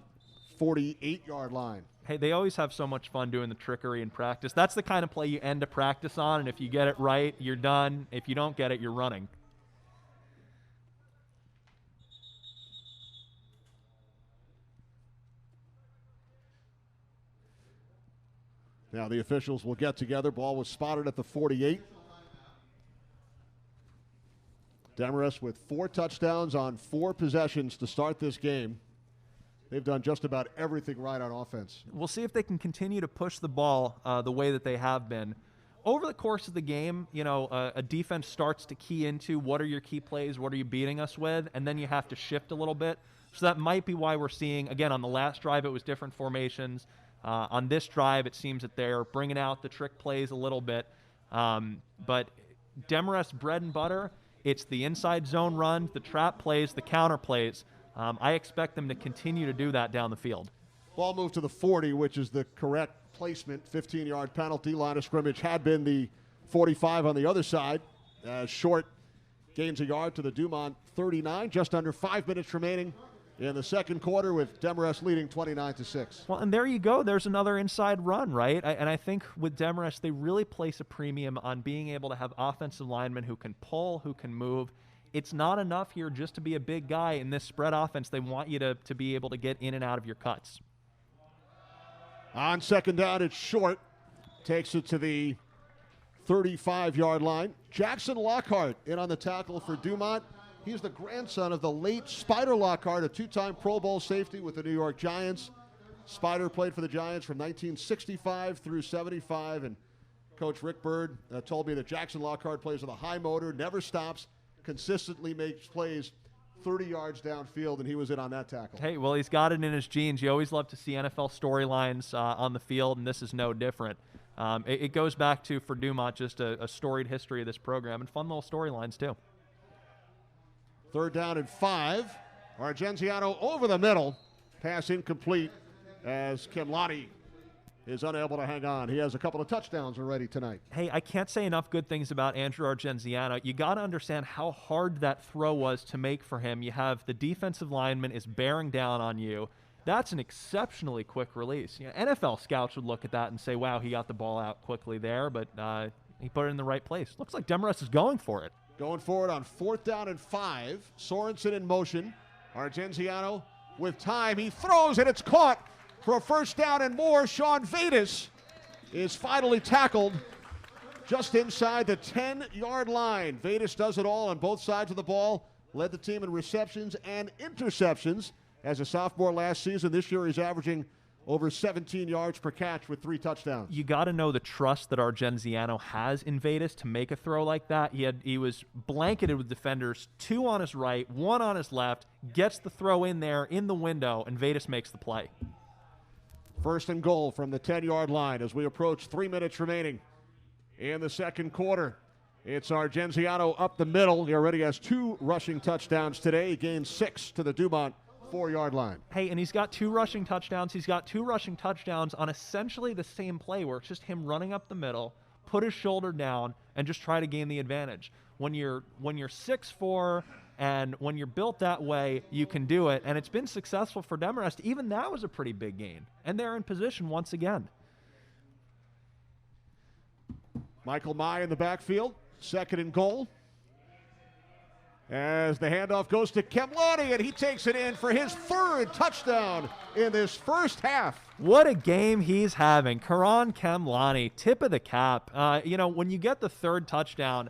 48-yard line. Hey, they always have so much fun doing the trickery in practice. That's the kind of play you end a practice on, and if you get it right, you're done. If you don't get it, you're running. Now the officials will get together. Ball was spotted at the 48. Demarest with 4 touchdowns on 4 possessions to start this game. They've done just about everything right on offense. We'll see if they can continue to push the ball the way that they have been. Over the course of the game, a defense starts to key into what are your key plays, what are you beating us with, and then you have to shift a little bit. So that might be why we're seeing, again, on the last drive it was different formations. On this drive it seems that they're bringing out the trick plays a little bit. But Demarest bread and butter, it's the inside zone run, the trap plays, the counter plays. I expect them to continue to do that down the field. Ball moved to the 40, which is the correct placement. 15-yard penalty. Line of scrimmage had been the 45 on the other side. Short gains a yard to the Dumont 39. Just under 5 minutes remaining in the second quarter with Demarest leading 29-6. Well, and there you go. There's another inside run, right? And I think with Demarest, they really place a premium on being able to have offensive linemen who can pull, who can move. It's not enough here just to be a big guy in this spread offense. They want you to be able to get in and out of your cuts. On second down, it's Short. Takes it to the 35-yard line. Jackson Lockhart in on the tackle for Dumont. He's the grandson of the late Spider Lockhart, a 2-time Pro Bowl safety with the New York Giants. Spider played for the Giants from 1965 through 75, and Coach Rick Byrd told me that Jackson Lockhart plays with a high motor, never stops, consistently makes plays 30 yards downfield, and he was in on that tackle. Hey, well, he's got it in his genes. You always love to see NFL storylines on the field, and this is no different. It goes back to, for Dumont, just a storied history of this program, and fun little storylines, too. Third down and 5. Argenziano over the middle. Pass incomplete as Kemlani is unable to hang on. He has a couple of touchdowns already tonight. Hey, I can't say enough good things about Andrew Argenziano. You got to understand how hard that throw was to make for him. You have the defensive lineman is bearing down on you. That's an exceptionally quick release. NFL scouts would look at that and say, wow, he got the ball out quickly there, but he put it in the right place. Looks like Demarest is going for it. Going forward on 4th down and 5. Sorensen in motion. Argenziano with time. He throws and it's caught for a first down and more. Sean Vadis is finally tackled just inside the 10-yard line. Vadis does it all on both sides of the ball. Led the team in receptions and interceptions as a sophomore last season. This year he's averaging over 17 yards per catch with 3 touchdowns. You got to know the trust that Argenziano has in Vadis to make a throw like that. He was blanketed with defenders, 2 on his right, 1 on his left, gets the throw in there in the window, and Vadis makes the play. First and goal from the 10-yard line as we approach 3 minutes remaining in the second quarter. It's Argenziano up the middle. He already has 2 rushing touchdowns today. He gains 6 to the Dumont 4-yard line. Hey, and he's got 2 rushing touchdowns. He's got 2 rushing touchdowns on essentially the same play where it's just him running up the middle, put his shoulder down, and just try to gain the advantage. When you're 6'4", and when you're built that way, you can do it. And it's been successful for Demarest. Even that was a pretty big gain. And they're in position once again. Michael Mai in the backfield. Second and goal. As the handoff goes to Kemlani, and he takes it in for his 3rd touchdown in this first half. What a game he's having. Karan Kemlani, tip of the cap. When you get the 3rd touchdown,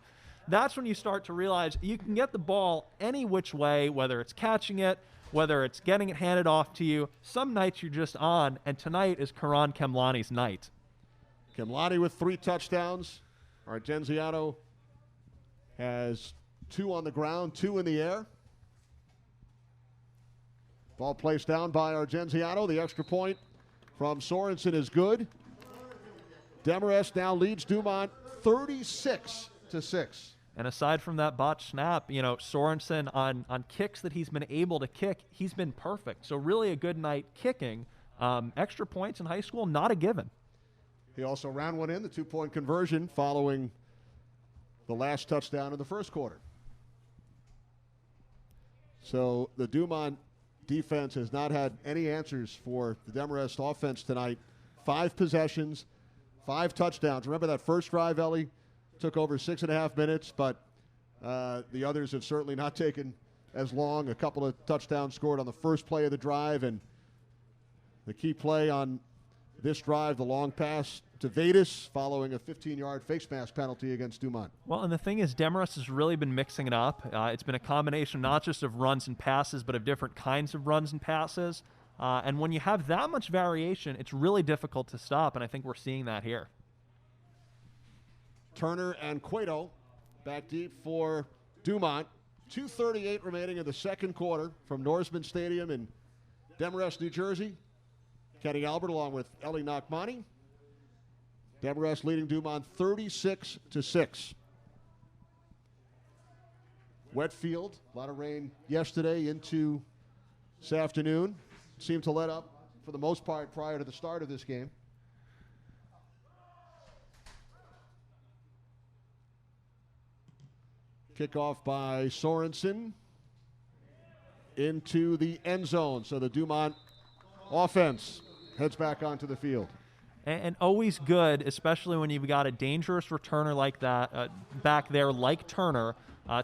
that's when you start to realize you can get the ball any which way, whether it's catching it, whether it's getting it handed off to you. Some nights you're just on, and tonight is Karan Kemlani's night. Kemlani with 3 touchdowns. Argenziano has 2 on the ground, 2 in the air. Ball placed down by Argenziano. The extra point from Sorensen is good. Demarest now leads Dumont 36-6. And aside from that botched snap, Sorensen on kicks that he's been able to kick, he's been perfect. So really a good night kicking. Extra points in high school, not a given. He also ran one in, the 2-point conversion following the last touchdown in the first quarter. So the Dumont defense has not had any answers for the Demarest offense tonight. 5 possessions, 5 touchdowns. Remember that first drive, Ellie? Took over 6.5 minutes, but the others have certainly not taken as long. A couple of touchdowns scored on the first play of the drive, and the key play on this drive, the long pass to Vedas following a 15-yard face mask penalty against Dumont. Well, and the thing is, Demarest has really been mixing it up. It's been a combination not just of runs and passes, but of different kinds of runs and passes. And when you have that much variation, it's really difficult to stop, and I think we're seeing that here. Turner and Cueto back deep for Dumont. 2:38 remaining in the second quarter from Norseman Stadium in Demarest, New Jersey. Kenny Albert along with Eli Nachmani. Demarest leading Dumont 36-6. Wet field, a lot of rain yesterday into this afternoon. Seemed to let up for the most part prior to the start of this game. Kickoff by Sorensen into the end zone. So the Dumont offense heads back onto the field. And always good, especially when you've got a dangerous returner like that back there, like Turner,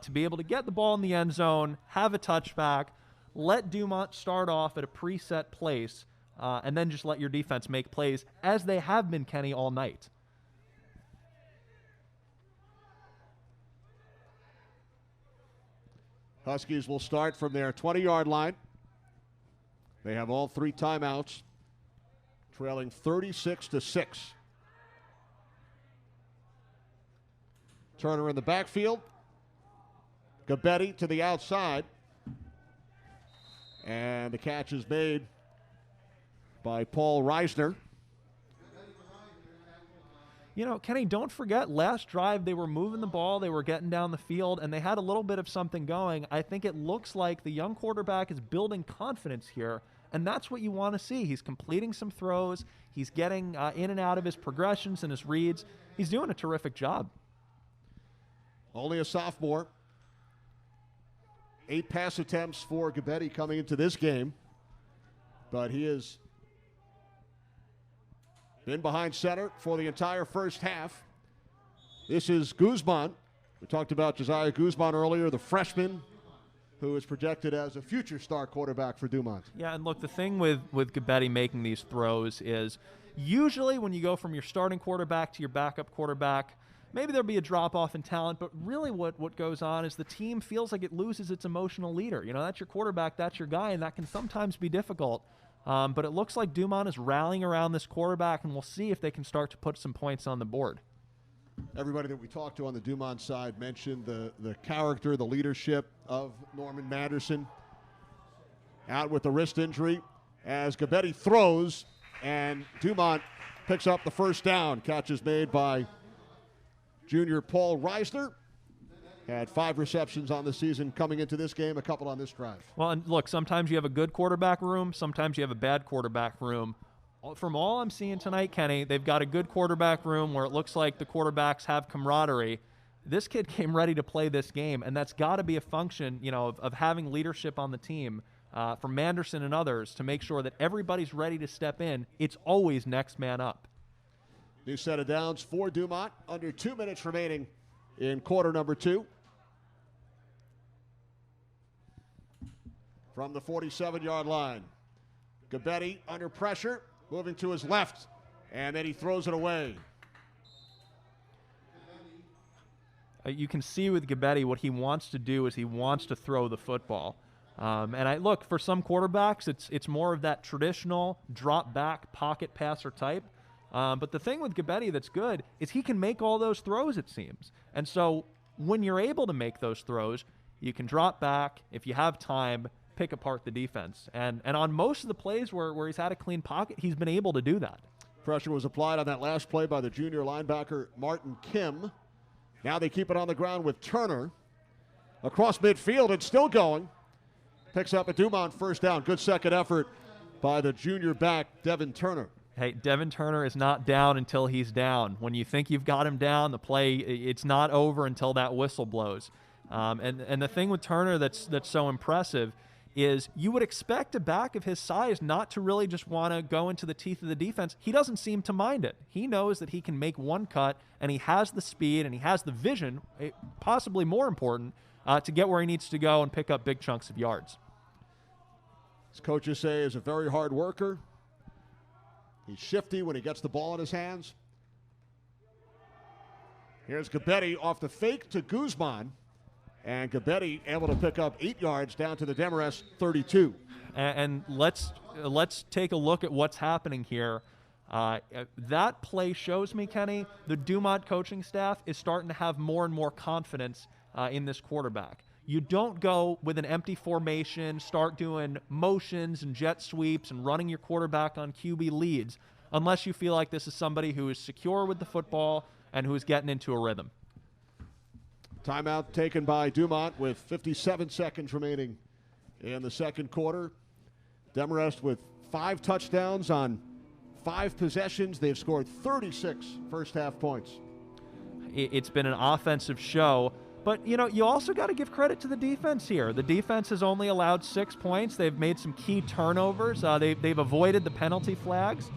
to be able to get the ball in the end zone, have a touchback, let Dumont start off at a preset place, and then just let your defense make plays, as they have been, Kenny, all night. Huskies will start from their 20-yard line. They have all 3 timeouts, trailing 36-6. Turner in the backfield. Gabetti to the outside. And the catch is made by Paul Reisner. You know, Kenny, don't forget, last drive they were moving the ball, they were getting down the field, and they had a little bit of something going. I think it looks like the young quarterback is building confidence here, and that's what you want to see. He's completing some throws. He's getting in and out of his progressions and his reads. He's doing a terrific job. Only a sophomore. 8 pass attempts for Gabetti coming into this game, but he has been behind center for the entire first half. This is Guzman. We talked about Josiah Guzman earlier, the freshman who is projected as a future star quarterback for Dumont. Yeah, and look, the thing with Gabetti making these throws is usually when you go from your starting quarterback to your backup quarterback, maybe there'll be a drop-off in talent, but really what goes on is the team feels like it loses its emotional leader. You know, that's your quarterback, that's your guy, and that can sometimes be difficult. But it looks like Dumont is rallying around this quarterback, and we'll see if they can start to put some points on the board. Everybody that we talked to on the Dumont side mentioned the character, the leadership of Norman Manderson. Out with the wrist injury as Gabetti throws, and Dumont picks up the first down. Catch is made by junior Paul Reisner. Had 5 receptions on the season coming into this game, a couple on this drive. Well, and look, sometimes you have a good quarterback room, sometimes you have a bad quarterback room. From all I'm seeing tonight, Kenny, they've got a good quarterback room where it looks like the quarterbacks have camaraderie. This kid came ready to play this game, and that's got to be a function, you know, of having leadership on the team from Manderson and others to make sure that everybody's ready to step in. It's always next man up. New set of downs for Dumont. Under 2 minutes remaining in quarter number 2. From the 47-yard line, Gabetti under pressure, moving to his left, and then he throws it away. You can see with Gabetti what he wants to do is he wants to throw the football. And I look, for some quarterbacks, it's more of that traditional drop-back pocket passer type. But the thing with Gabetti that's good is he can make all those throws, it seems. And so when you're able to make those throws, you can drop back. If you have time, pick apart the defense. And on most of the plays where he's had a clean pocket, he's been able to do that. Pressure was applied on that last play by the junior linebacker, Martin Kim. Now they keep it on the ground with Turner. Across midfield, it's still going. Picks up a Dumont first down. Good second effort by the junior back, Devin Turner. Hey, Devin Turner is not down until he's down. When you think you've got him down, the play, it's not over until that whistle blows. And the thing with Turner that's so impressive is you would expect a back of his size not to really just want to go into the teeth of the defense. He doesn't seem to mind it. He knows that he can make one cut, and he has the speed, and he has the vision, possibly more important, to get where he needs to go and pick up big chunks of yards. His coaches say is a very hard worker. He's shifty when he gets the ball in his hands. Here's Gabetti off the fake to Guzman. And Gabetti able to pick up 8 yards down to the Demarest 32. And let's take a look at what's happening here. That play shows me, Kenny, the Dumont coaching staff is starting to have more and more confidence in this quarterback. You don't go with an empty formation, start doing motions and jet sweeps and running your quarterback on QB leads unless you feel like this is somebody who is secure with the football and who is getting into a rhythm. Timeout taken by Dumont with 57 seconds remaining in the second quarter. Demarest with 5 touchdowns on 5 possessions. They've scored 36 first-half points. It's been an offensive show. But, you know, you also got to give credit to the defense here. The defense has only allowed 6 points. They've made some key turnovers. They've avoided the penalty flags.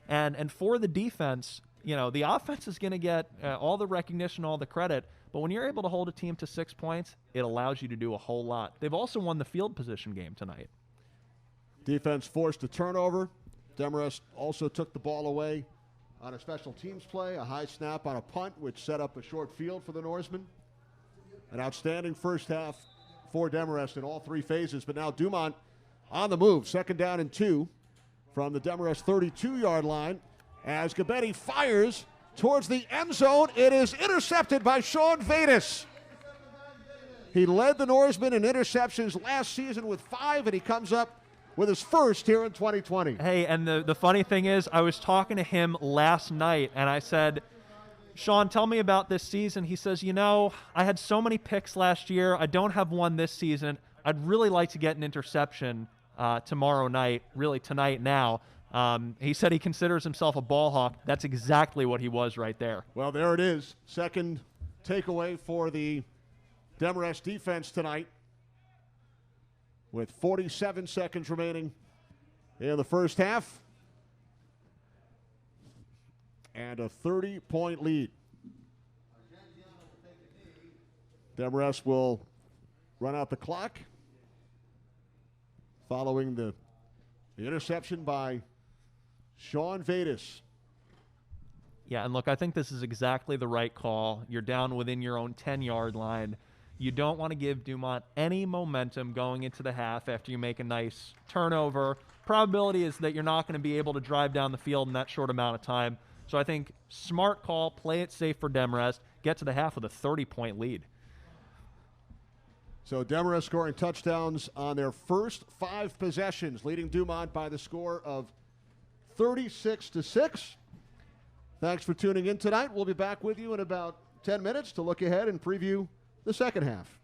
And for the defense, you know, the offense is going to get all the recognition, all the credit. But when you're able to hold a team to 6 points, it allows you to do a whole lot. They've also won the field position game tonight. Defense forced a turnover. Demarest also took the ball away on a special teams play, a high snap on a punt, which set up a short field for the Norsemen. An outstanding first half for Demarest in all 3 phases. But now Dumont on the move. 2nd down and 2 from the Demarest 32-yard line. As Gabetti fires towards the end zone, it is intercepted by Sean Vadis. He led the Norsemen in interceptions last season with 5, and he comes up with his first here in 2020. Hey, and the funny thing is, I was talking to him last night, and I said, Sean, tell me about this season. He says, you know, I had so many picks last year. I don't have one this season. I'd really like to get an interception tomorrow night, really tonight now. He said he considers himself a ball hawk. That's exactly what he was right there. Well, there it is. Second takeaway for the Demarest defense tonight, with 47 seconds remaining in the first half and a 30-point lead. Demarest will run out the clock following the interception by Sean Vadis. Yeah, and look, I think this is exactly the right call. You're down within your own 10-yard line. You don't want to give Dumont any momentum going into the half after you make a nice turnover. Probability is that you're not going to be able to drive down the field in that short amount of time. So I think smart call, play it safe for Demarest, get to the half with a 30-point lead. So Demarest scoring touchdowns on their first 5 possessions, leading Dumont by the score of 36-6. Thanks for tuning in tonight. We'll be back with you in about 10 minutes to look ahead and preview the second half.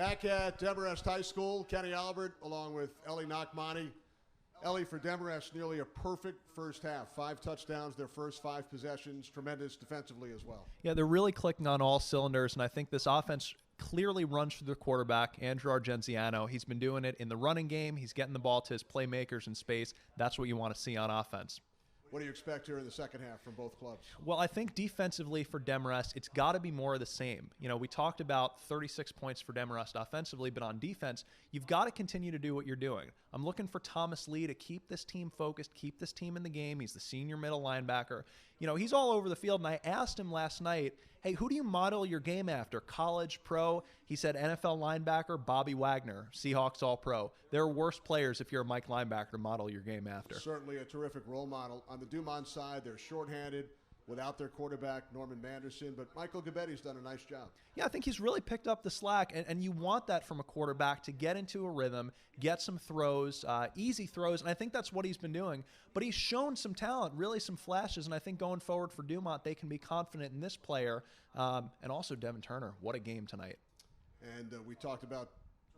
Back at Demarest High School, Kenny Albert along with Ellie Nachmani. Ellie, for Demarest, nearly a perfect first half. 5 touchdowns, their first 5 possessions. Tremendous defensively as well. Yeah, they're really clicking on all cylinders, and I think this offense clearly runs through their quarterback, Andrew Argenziano. He's been doing it in the running game. He's getting the ball to his playmakers in space. That's what you want to see on offense. What do you expect here in the second half from both clubs? Well, I think defensively for Demarest, it's got to be more of the same. You know, we talked about 36 points for Demarest offensively, but on defense, you've got to continue to do what you're doing. I'm looking for Thomas Lee to keep this team focused, keep this team in the game. He's the senior middle linebacker. You know, he's all over the field, and I asked him last night, hey, who do you model your game after, college, pro? He said NFL linebacker Bobby Wagner, Seahawks All-Pro. There are worse players if you're a Mike linebacker to model your game after. Certainly a terrific role model. On the Dumont side, they're shorthanded without their quarterback, Norman Manderson, but Michael Gabetti's done a nice job. Yeah, I think he's really picked up the slack, and you want that from a quarterback to get into a rhythm, get some throws, easy throws, and I think that's what he's been doing. But he's shown some talent, really some flashes, and I think going forward for Dumont, they can be confident in this player, and also Devin Turner. What a game tonight. And we talked about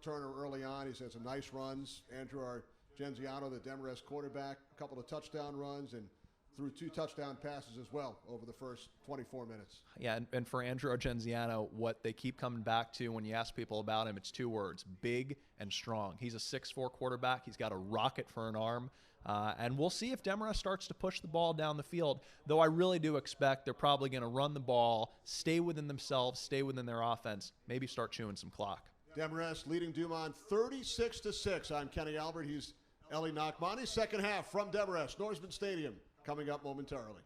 Turner early on. He's had some nice runs. Andrew Argenziano, the Demarest quarterback, a couple of touchdown runs, and threw 2 touchdown passes as well over the first 24 minutes. Yeah, and for Andrew Argenziano, what they keep coming back to when you ask people about him, it's 2 words, big and strong. He's a 6'4" quarterback. He's got a rocket for an arm. And we'll see if Demarest starts to push the ball down the field, though I really do expect they're probably going to run the ball, stay within themselves, stay within their offense, maybe start chewing some clock. Demarest leading Dumont 36-6. I'm Kenny Albert. He's Ellie Nachmani. Second half from Demarest, Norsman Stadium, coming up momentarily.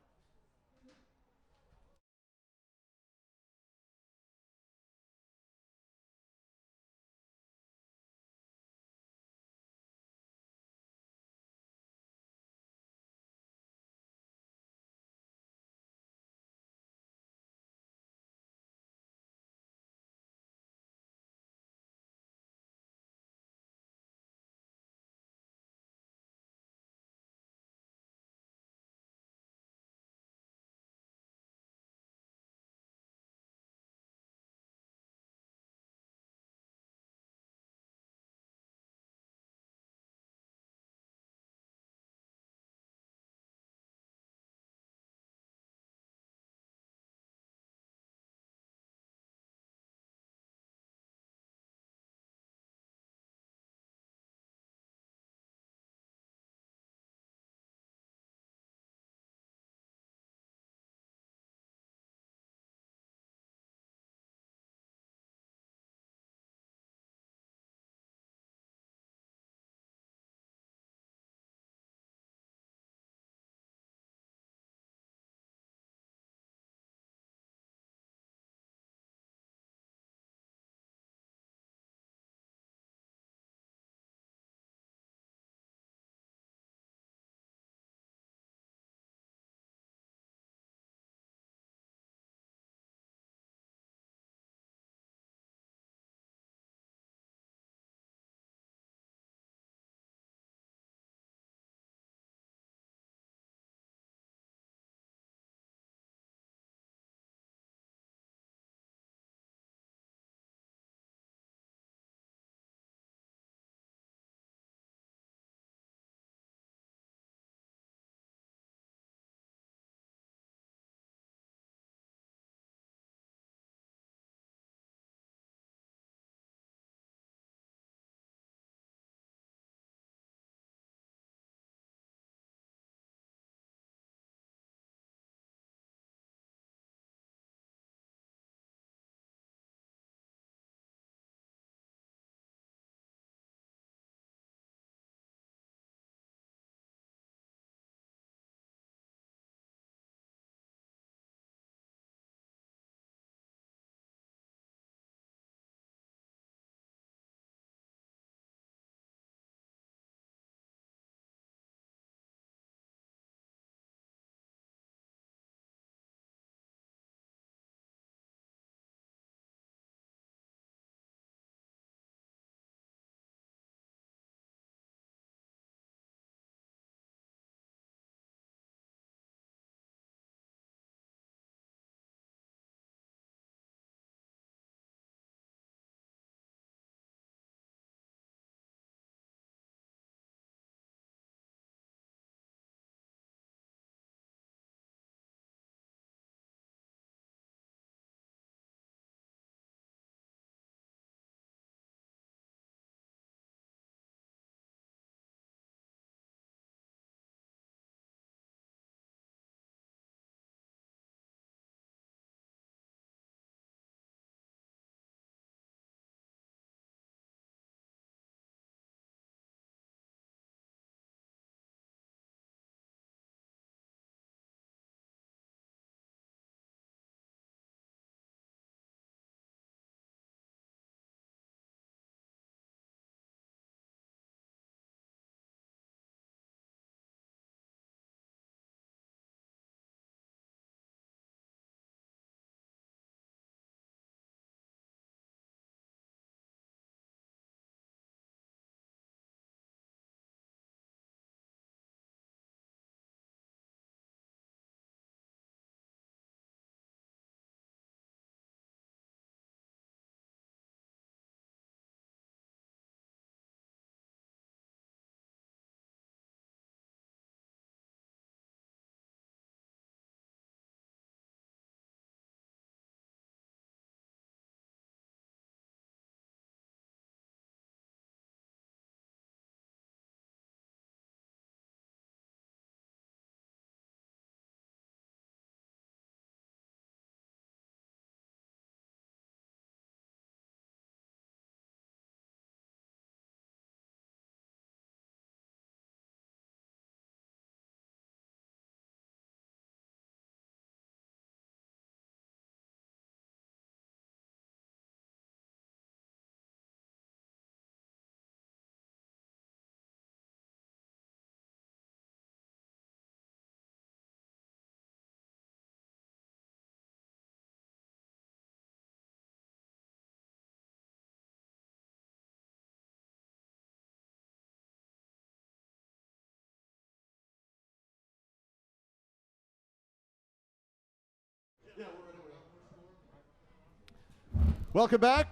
Welcome back.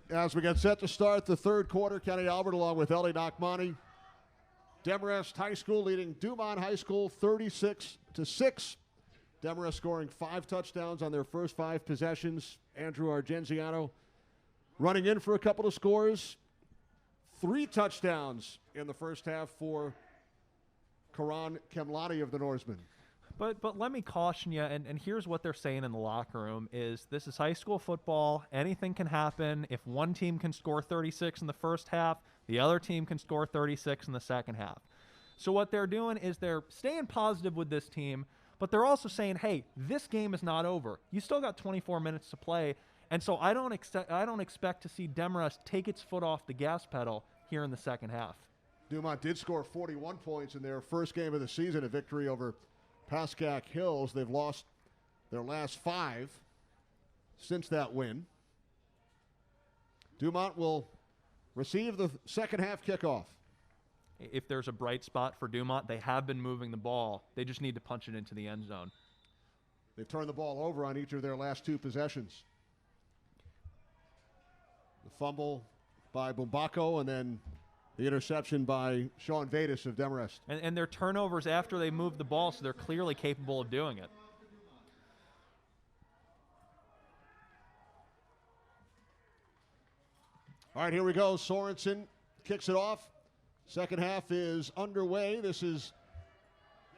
As we get set to start the third quarter, Kenny Albert along with Ellie Nakmani. Demarest High School leading Dumont High School 36-6. Demarest scoring 5 touchdowns on their first 5 possessions. Andrew Argenziano running in for a couple of scores. 3 touchdowns in the first half for Karan Kemlani of the Norsemen. But let me caution you, and here's what they're saying in the locker room, is this is high school football. Anything can happen. If one team can score 36 in the first half, the other team can score 36 in the second half. So what they're doing is they're staying positive with this team, but they're also saying, hey, this game is not over. You still got 24 minutes to play, and so I don't expect to see Demarest take its foot off the gas pedal here in the second half. Dumont did score 41 points in their first game of the season, a victory over Pascack Hills. They've lost their last 5 since that win. Dumont will receive the second half kickoff. If there's a bright spot for Dumont, they have been moving the ball. They just need to punch it into the end zone. They've turned the ball over on each of their last 2 possessions. The fumble by Bumbako and then the interception by Sean Vadis of Demarest. And their turnovers after they move the ball, so they're clearly capable of doing it. All right, here we go. Sorensen kicks it off. Second half is underway. This is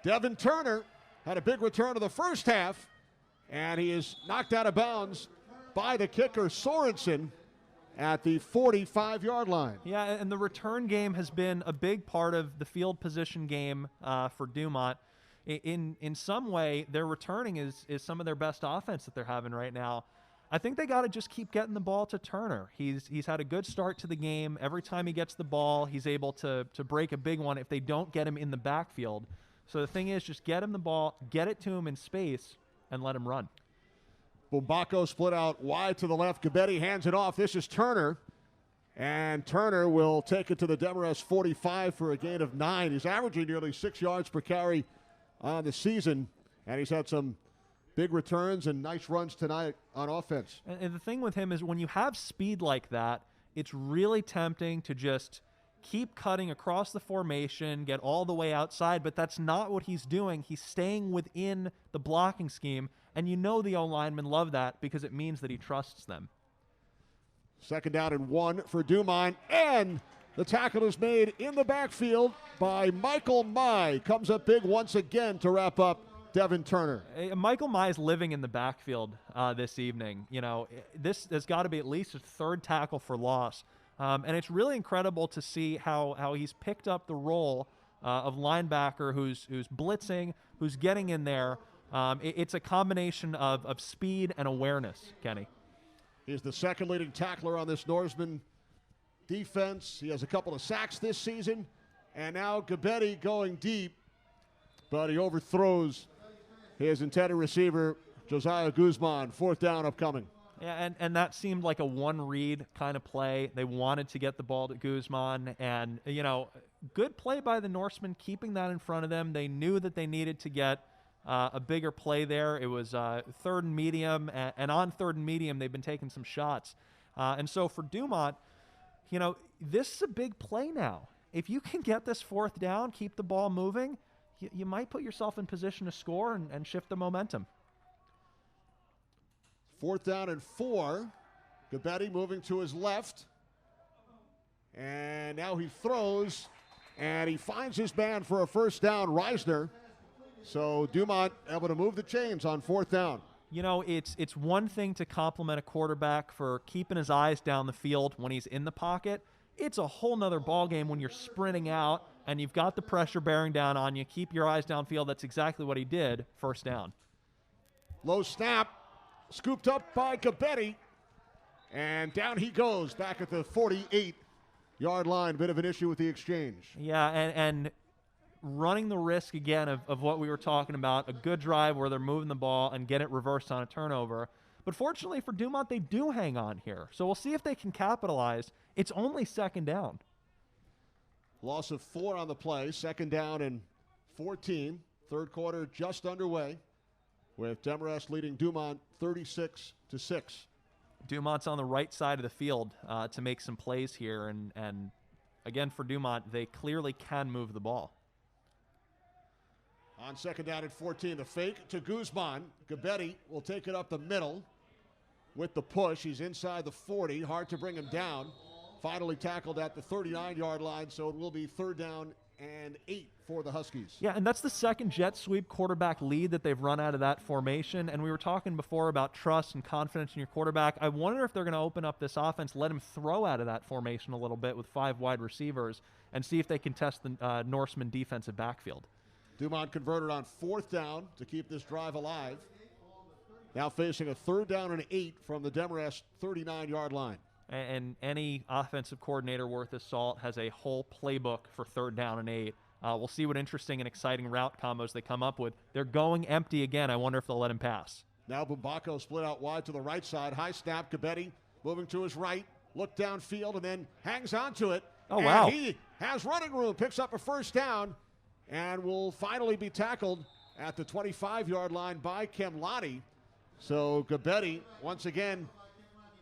Devin Turner. Had a big return to the first half, and he is knocked out of bounds by the kicker, Sorensen, at the 45-yard line. Yeah, and the return game has been a big part of the field position game for Dumont. In some way, their returning is some of their best offense that they're having right now. I think they got to just keep getting the ball to Turner. He's had a good start to the game. Every time he gets the ball, he's able to break a big one if they don't get him in the backfield. So the thing is, just get him the ball, get it to him in space, and let him run. Bumbako split out wide to the left. Gabetti hands it off. This is Turner. And Turner will take it to the Demarest 45 for a gain of 9. He's averaging nearly 6 yards per carry on the season. And he's had some big returns and nice runs tonight on offense. And the thing with him is when you have speed like that, it's really tempting to just keep cutting across the formation, get all the way outside, but that's not what he's doing. He's staying within the blocking scheme, and you know the O-linemen love that because it means that he trusts them. Second down and 1 for Dumont, and the tackle is made in the backfield by Michael Mai. Comes up big once again to wrap up Devin Turner. Michael Mai's living in the backfield this evening. You know, this has got to be at least a 3rd tackle for loss. And it's really incredible to see how he's picked up the role of linebacker who's blitzing, who's getting in there. It's a combination of speed and awareness, Kenny. He's the 2nd leading tackler on this Norseman defense. He has a couple of sacks this season. And now Gabetti going deep, but he overthrows his intended receiver, Josiah Guzman. 4th down upcoming. Yeah, and that seemed like a one-read kind of play. They wanted to get the ball to Guzman, and, you know, good play by the Norsemen, keeping that in front of them. They knew that they needed to get a bigger play there. It was 3rd and medium, and on 3rd and medium, they've been taking some shots. And so for Dumont, you know, this is a big play now. If you can get this 4th down, keep the ball moving, you might put yourself in position to score and shift the momentum. 4th down and 4. Gabetti moving to his left. And now he throws, and he finds his man for a 1st down, Reisner. So Dumont able to move the chains on 4th down. You know, it's one thing to compliment a quarterback for keeping his eyes down the field when he's in the pocket. It's a whole nother ballgame when you're sprinting out and you've got the pressure bearing down on you. Keep your eyes downfield. That's exactly what he did. 1st down. Low snap. Scooped up by Gabetti. And down he goes back at the 48-yard line. Bit of an issue with the exchange. Yeah, and running the risk again of what we were talking about, a good drive where they're moving the ball and get it reversed on a turnover. But fortunately for Dumont, they do hang on here. So we'll see if they can capitalize. It's only 2nd down. Loss of 4 on the play. 2nd down and 14. 3rd quarter just underway. with Demarest leading Dumont 36-6. Dumont's on the right side of the field to make some plays here, and again for Dumont, they clearly can move the ball. On second down at 14, the fake to Guzman. Gabetti will take it up the middle with the push. He's inside the 40. Hard to bring him down. Finally tackled at the 39-yard line, so it will be 3rd down and 8 for the Huskies. Yeah, and that's the second jet sweep quarterback lead that they've run out of that formation. And we were talking before about trust and confidence in your quarterback. I wonder if they're going to open up this offense, let him throw out of that formation a little bit with 5 wide receivers, and see if they can test the Norseman defensive backfield. Dumont converted on 4th down to keep this drive alive. Now facing a 3rd down and 8 from the Demarest 39-yard line. And any offensive coordinator worth his salt has a whole playbook for 3rd down and 8. We'll see what interesting and exciting route combos they come up with. They're going empty again. I wonder if they'll let him pass. Now Bumbako split out wide to the right side. High snap. Gabetti moving to his right. Look downfield and then hangs onto it. Oh, wow. And he has running room. Picks up a 1st down and will finally be tackled at the 25-yard line by Kemlani. So Gabetti, once again,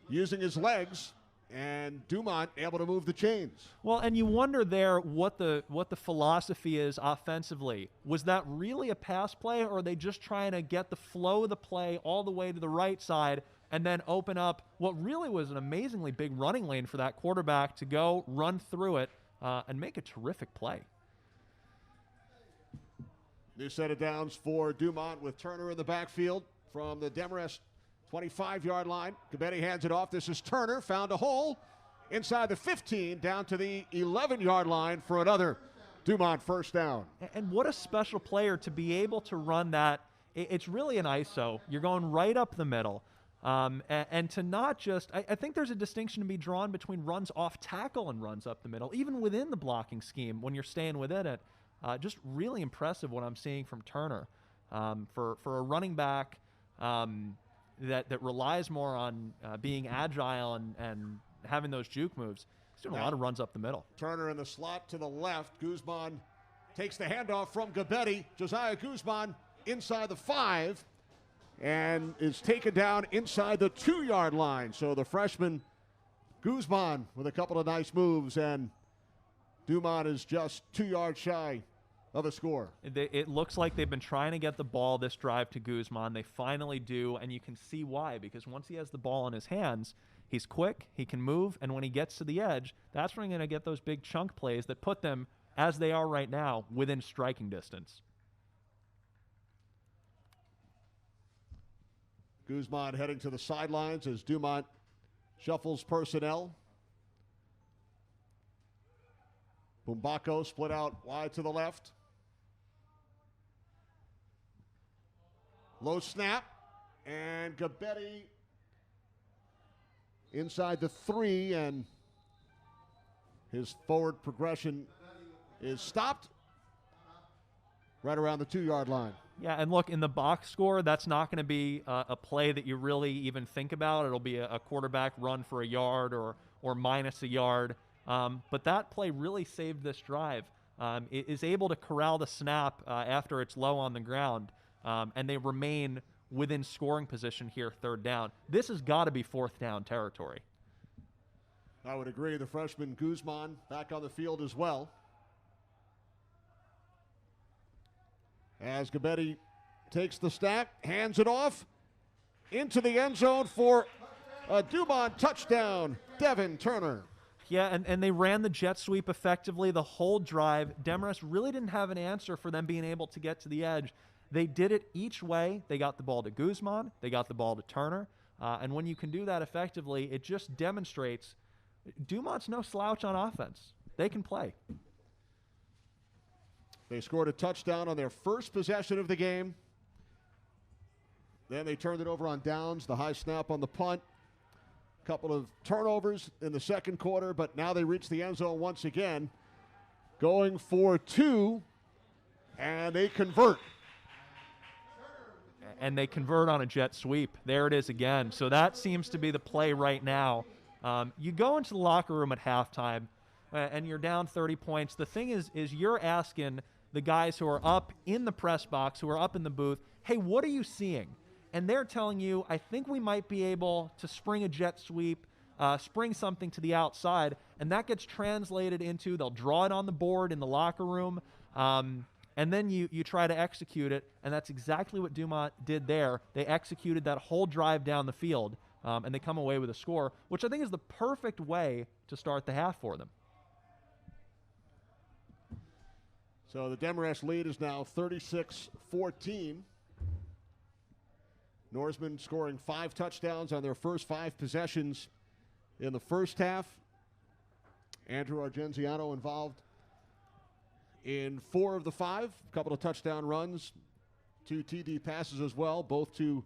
using his legs, and Dumont able to move the chains. Well, and you wonder there what the philosophy is offensively. Was that really a pass play, or are they just trying to get the flow of the play all the way to the right side and then open up what really was an amazingly big running lane for that quarterback to go run through it and make a terrific play? New set of downs for Dumont with Turner in the backfield from the Demarest 25-yard line. Gabetti hands it off. This is Turner. Found a hole inside the 15 down to the 11-yard line for another Dumont 1st down. And what a special player to be able to run that. It's really an ISO. You're going right up the middle. And to not just, I think there's a distinction to be drawn between runs off tackle and runs up the middle, even within the blocking scheme when you're staying within it. Just really impressive what I'm seeing from Turner. For a running back that relies more on being agile and having those juke moves, he's doing a lot of runs up the middle. Turner in the slot to the left. Guzman takes the handoff from Gabetti. Josiah Guzman inside the 5 and is taken down inside the 2-yard line. So the freshman Guzman with a couple of nice moves, and Dumont is just 2 yards shy of a score. It looks like they've been trying to get the ball this drive to Guzman. They finally do, and you can see why, because once he has the ball in his hands, he's quick, he can move, and when he gets to the edge, that's when you're going to get those big chunk plays that put them, as they are right now, within striking distance. Guzman heading to the sidelines as Dumont shuffles personnel. Bumbako split out wide to the left. Low snap, and Gabetti inside the 3, and his forward progression is stopped right around the 2-yard line. Yeah, and look, in the box score, that's not going to be a play that you really even think about. It'll be a quarterback run for a yard or minus a yard. But that play really saved this drive. It is able to corral the snap after it's low on the ground, and they remain within scoring position here, 3rd down. This has got to be 4th down territory. I would agree. The freshman Guzman back on the field as well. As Gabetti takes the snap, hands it off into the end zone for a Dumont touchdown, Devin Turner. Yeah, and they ran the jet sweep effectively the whole drive. Demarest really didn't have an answer for them being able to get to the edge. They did it each way. They got the ball to Guzman. They got the ball to Turner. And when you can do that effectively, it just demonstrates Dumont's no slouch on offense. They can play. They scored a touchdown on their first possession of the game. Then they turned it over on downs, the high snap on the punt. Couple of turnovers in the second quarter, but now they reach the end zone once again, going for 2, and they convert. And they convert on a jet sweep. There it is again. So that seems to be the play right now. You go into the locker room at halftime, and you're down 30 points. The thing is you're asking the guys who are up in the press box, who are up in the booth, hey, what are you seeing? And they're telling you, I think we might be able to spring a jet sweep, spring something to the outside, and that gets translated into, they'll draw it on the board in the locker room, and then you try to execute it, and that's exactly what Dumont did there. They executed that whole drive down the field, and they come away with a score, which I think is the perfect way to start the half for them. So the Demarest lead is now 36-14. Norseman scoring 5 touchdowns on their first 5 possessions in the first half. Andrew Argenziano involved in 4 of the 5, a couple of touchdown runs, 2 TD passes as well, both to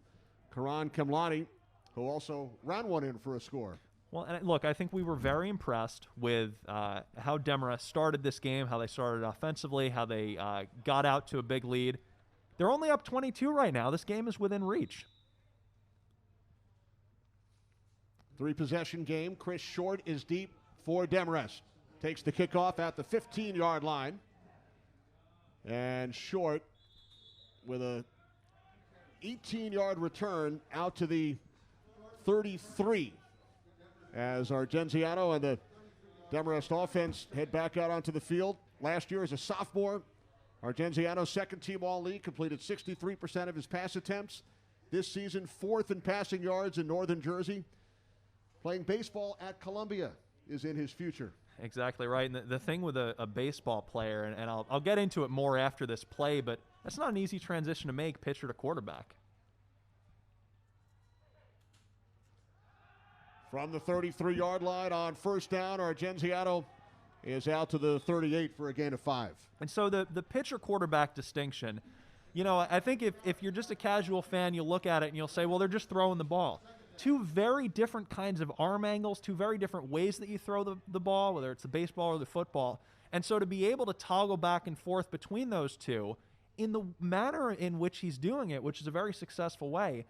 Karan Kemlani, who also ran one in for a score. Well, and look, I think we were very impressed with how Demarest started this game, how they started offensively, how they got out to a big lead. They're only up 22 right now. This game is within reach. 3-possession game. Chris Short is deep for Demarest. Takes the kickoff at the 15-yard line. And Short with a 18-yard return out to the 33 as Argenziano and the Demarest offense head back out onto the field. Last year as a sophomore, Argenziano, second-team All-League, completed 63% of his pass attempts. This season, 4th in passing yards in Northern Jersey. Playing baseball at Columbia is in his future. Exactly right. And the thing with a baseball player, and I'll get into it more after this play, but that's not an easy transition to make, pitcher to quarterback. From the 33-yard line on first down, Argenziano is out to the 38 for a gain of 5. And so the pitcher-quarterback distinction, you know, I think if you're just a casual fan, you'll look at it and you'll say, well, they're just throwing the ball. 2 very different kinds of arm angles, 2 very different ways that you throw the ball, whether it's the baseball or the football. And so to be able to toggle back and forth between those 2 in the manner in which he's doing it, which is a very successful way,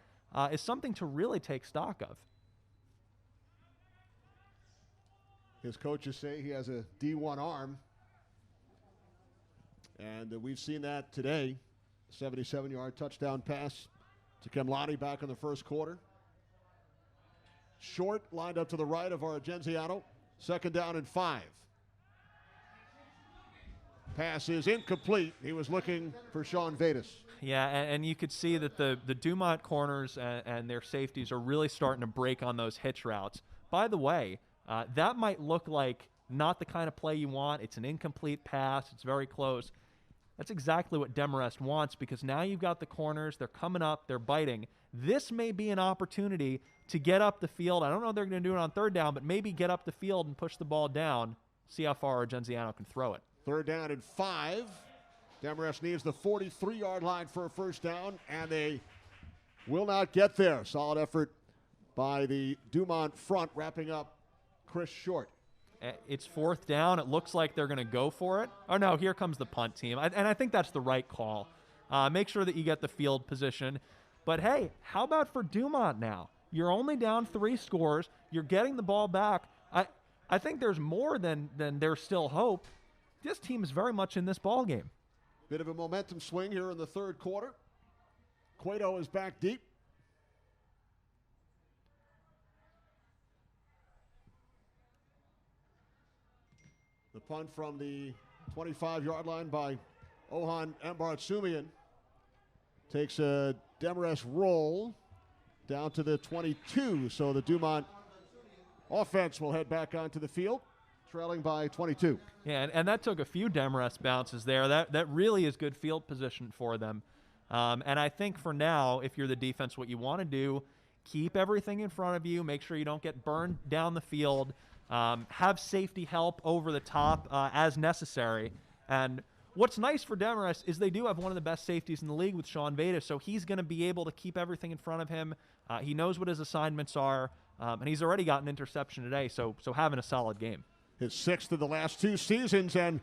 is something to really take stock of. His coaches say he has a D1 arm. And we've seen that today. 77-yard touchdown pass to Kemlani back in the first quarter. Short lined up to the right of Argenziano. 2nd down and 5. Pass is incomplete. He was looking for Sean Vadis. Yeah, and you could see that the Dumont corners and their safeties are really starting to break on those hitch routes. By the way, that might look like not the kind of play you want. It's an incomplete pass. It's very close. That's exactly what Demarest wants, because now you've got the corners. They're coming up. They're biting. This may be an opportunity to get up the field. I don't know if they're going to do it on 3rd down, but maybe get up the field and push the ball down, see how far Argenziano can throw it. 3rd down and 5. Demarest needs the 43-yard line for a first down, and they will not get there. Solid effort by the Dumont front, wrapping up Chris Short. It's 4th down. It looks like they're going to go for it. Oh, no, here comes the punt team. And I think that's the right call. Make sure that you get the field position. But, hey, how about for Dumont now? You're only down 3 scores. You're getting the ball back. I think there's more than there's still hope. This team is very much in this ball game. Bit of a momentum swing here in the 3rd quarter. Cueto is back deep. The punt from the 25-yard line by Ohan Ambartsumian takes a Demarest roll down to the 22. So the Dumont offense will head back onto the field, trailing by 22. Yeah, and that took a few Demarest bounces there. That really is good field position for them. And I think for now, if you're the defense, what you want to do, keep everything in front of you. Make sure you don't get burned down the field. Have safety help over the top as necessary. And what's nice for Demarest is they do have one of the best safeties in the league with Sean Vadis, so he's going to be able to keep everything in front of him. He knows what his assignments are, and he's already got an interception today, so having a solid game. His 6th of the last 2 seasons, and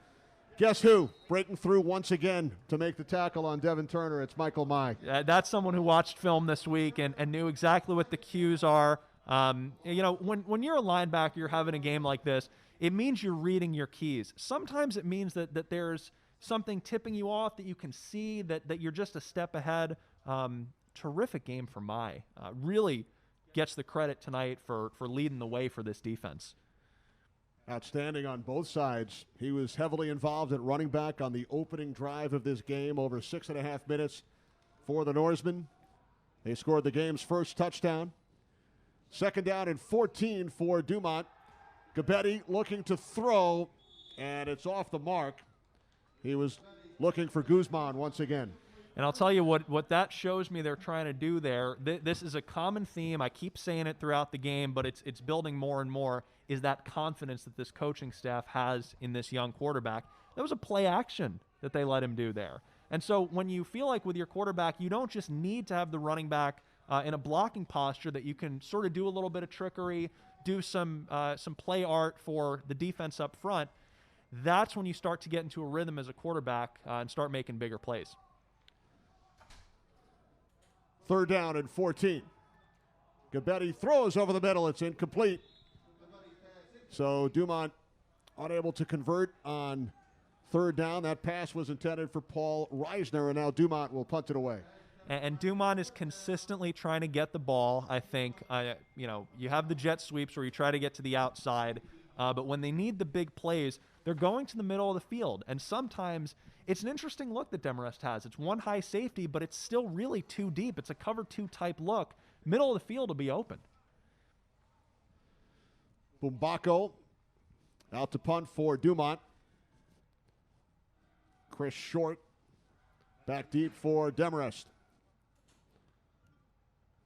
guess who? Breaking through once again to make the tackle on Devin Turner. It's Michael Mai. That's someone who watched film this week and knew exactly what the cues are. You know, when you're a linebacker, you're having a game like this, it means you're reading your keys. Sometimes it means that there's something tipping you off, that you can see that you're just a step ahead Terrific game for Mai. Really gets the credit tonight for leading the way for this defense. Outstanding on both sides. He was heavily involved at running back on the opening drive of this game, over 6.5 minutes for the Norsemen. They scored the game's first touchdown. Second down and 14 for Dumont. Gabetti looking to throw, and it's off the mark. He was looking for Guzman once again. And I'll tell you what that shows me they're trying to do there. This is a common theme. I keep saying it throughout the game, but it's building more and more, is that confidence that this coaching staff has in this young quarterback. That was a play action that they let him do there. And so when you feel like with your quarterback, you don't just need to have the running back in a blocking posture, that you can sort of do a little bit of trickery, do some play art for the defense up front. That's when you start to get into a rhythm as a quarterback and start making bigger plays. Third down and 14. Gabetti throws over the middle. It's incomplete. So Dumont unable to convert on third down. That pass was intended for Paul Reisner, and now Dumont will punt it away. And Dumont is consistently trying to get the ball, I think. You have the jet sweeps where you try to get to the outside, but when they need the big plays, they're going to the middle of the field. And sometimes it's an interesting look that Demarest has. It's one high safety, but it's still really too deep. It's a cover two type look. Middle of the field will be open. Bumbako out to punt for Dumont. Chris Short back deep for Demarest.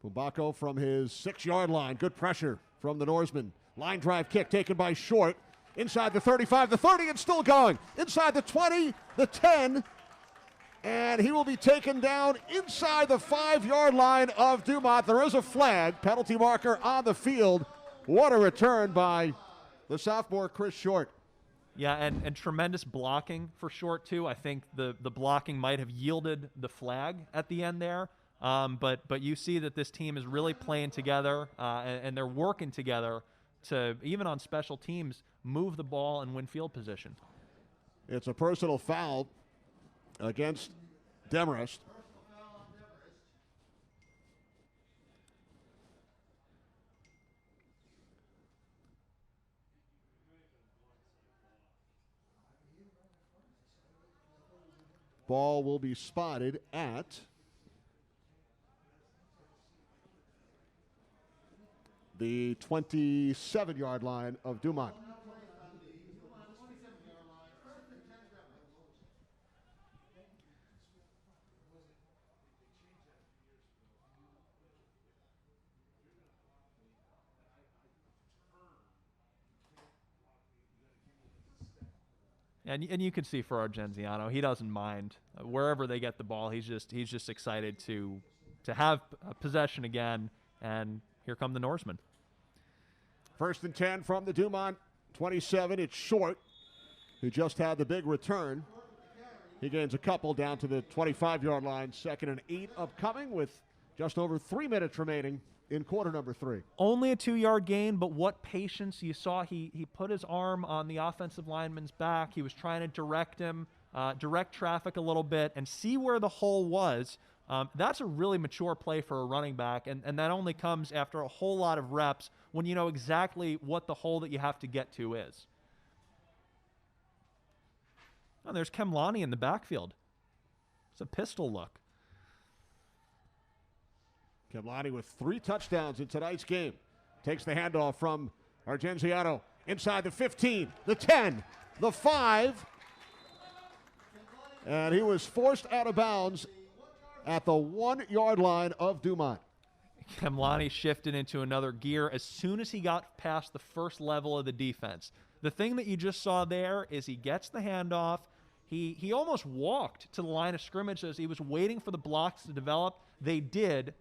Bumbako from his 6-yard line. Good pressure from the Norseman. Line drive kick taken by Short. Inside the 35, the 30, and still going. Inside the 20, the 10, and he will be taken down inside the 5-yard line of Dumont. There is a flag, penalty marker on the field. What a return by the sophomore Chris Short. Yeah, and tremendous blocking for Short, too. I think the blocking might have yielded the flag at the end there. But you see that this team is really playing together, and they're working together to, even on special teams, move the ball and win field position. It's a personal foul against Demarest. Ball will be spotted at the 27-yard line of Dumont. And you can see for Argenziano, he doesn't mind wherever they get the ball. He's just excited to have possession again. And here come the Norsemen. First and 10 from the Dumont 27. It's Short, who just had the big return. He gains a couple down to the 25-yard line. 2nd and 8 upcoming with just over 3 minutes remaining in quarter number 3. Only a 2-yard gain, but what patience. You saw he put his arm on the offensive lineman's back. He was trying to direct him, direct traffic a little bit, and see where the hole was. That's a really mature play for a running back, and that only comes after a whole lot of reps when you know exactly what the hole that you have to get to is. Oh, there's Kemlani in the backfield. It's a pistol look. Kemlani with 3 touchdowns in tonight's game. Takes the handoff from Argenziano. Inside the 15, the 10, the 5. And he was forced out of bounds at the 1-yard line of Dumont. Kemlani shifted into another gear as soon as he got past the first level of the defense. The thing that you just saw there is he gets the handoff. He almost walked to the line of scrimmage as he was waiting for the blocks to develop. They did.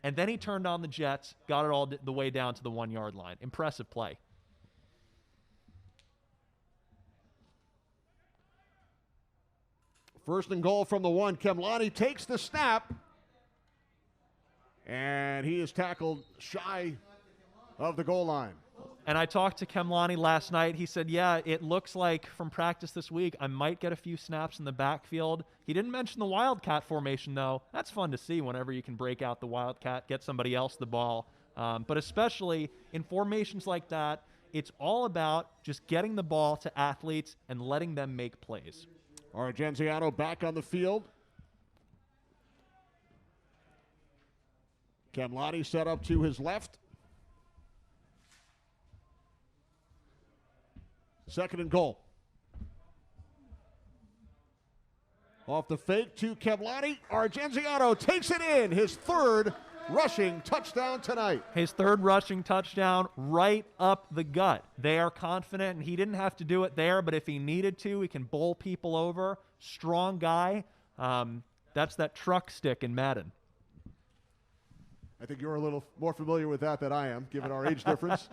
And then he turned on the jets, got it all the way down to the 1-yard line. Impressive play. First and goal from the 1. Kemlani takes the snap. And he is tackled shy of the goal line. And I talked to Kemlani last night. He said, yeah, it looks like from practice this week, I might get a few snaps in the backfield. He didn't mention the Wildcat formation, though. That's fun to see whenever you can break out the Wildcat, get somebody else the ball. But especially in formations like that, it's all about just getting the ball to athletes and letting them make plays. Argenziano back on the field. Kemlani set up to his left. Second and goal. Off the fake to Kemlani. Argenziano takes it in. His third rushing touchdown tonight. His third rushing touchdown right up the gut. They are confident, and he didn't have to do it there, but if he needed to, he can bowl people over. Strong guy. That's that truck stick in Madden. I think you're a little more familiar with that than I am, given our age difference.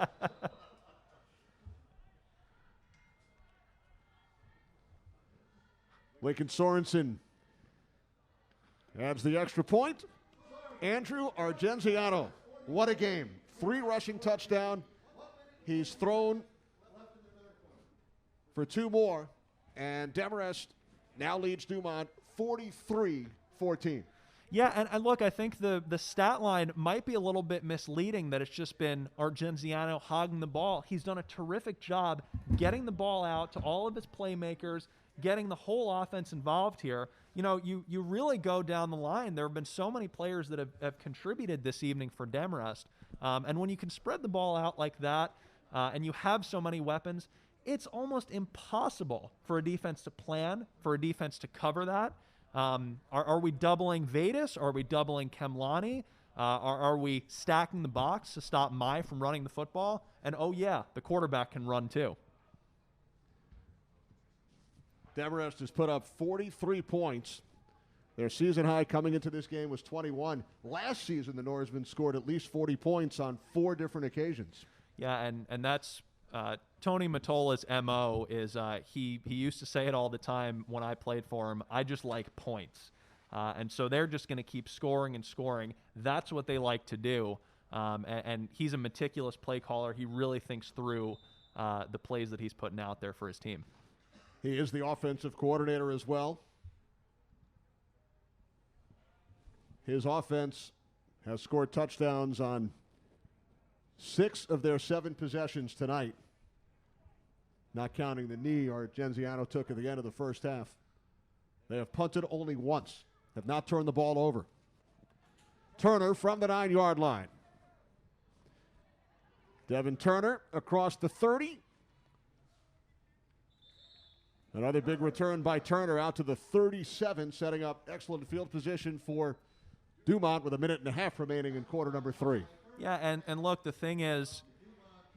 Lincoln Sorensen adds the extra point. Andrew Argenziano, what a game. 3 rushing touchdown. He's thrown for 2 more, and Demarest now leads Dumont 43-14. Yeah, and look, I think the stat line might be a little bit misleading that it's just been Argenziano hogging the ball. He's done a terrific job getting the ball out to all of his playmakers, getting the whole offense involved here. You know, you really go down the line. There have been so many players that have contributed this evening for Demarest. And when you can spread the ball out like that and you have so many weapons, it's almost impossible for a defense to plan, for a defense to cover that. Are we doubling Vedas? Are we doubling Kemlani? Are we stacking the box to stop Mai from running the football? And, oh, yeah, the quarterback can run too. Demarest has put up 43 points. Their season high coming into this game was 21. Last season, the Norsemen scored at least 40 points on 4 different occasions. Yeah, and that's Tony Matola's MO is he used to say it all the time when I played for him, I just like points. And so they're just going to keep scoring and scoring. That's what they like to do. And he's a meticulous play caller. He really thinks through the plays that he's putting out there for his team. He is the offensive coordinator as well. His offense has scored touchdowns on 6 of their 7 possessions tonight, not counting the knee Argenziano took at the end of the first half. They have punted only once, have not turned the ball over. Turner from the 9-yard line. Devin Turner across the 30. Another big return by Turner out to the 37, setting up excellent field position for Dumont with 1.5 minutes remaining in quarter number 3. Yeah, and look, the thing is,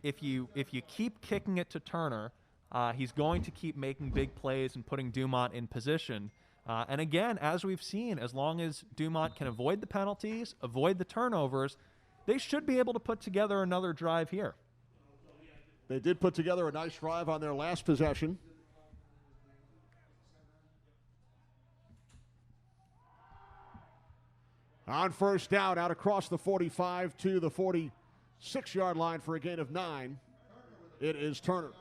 if you keep kicking it to Turner, he's going to keep making big plays and putting Dumont in position. And again, as we've seen, as long as Dumont can avoid the penalties, avoid the turnovers, they should be able to put together another drive here. They did put together a nice drive on their last possession. On first down, out across the 45 to the 46-yard line for a gain of 9. It is Turner.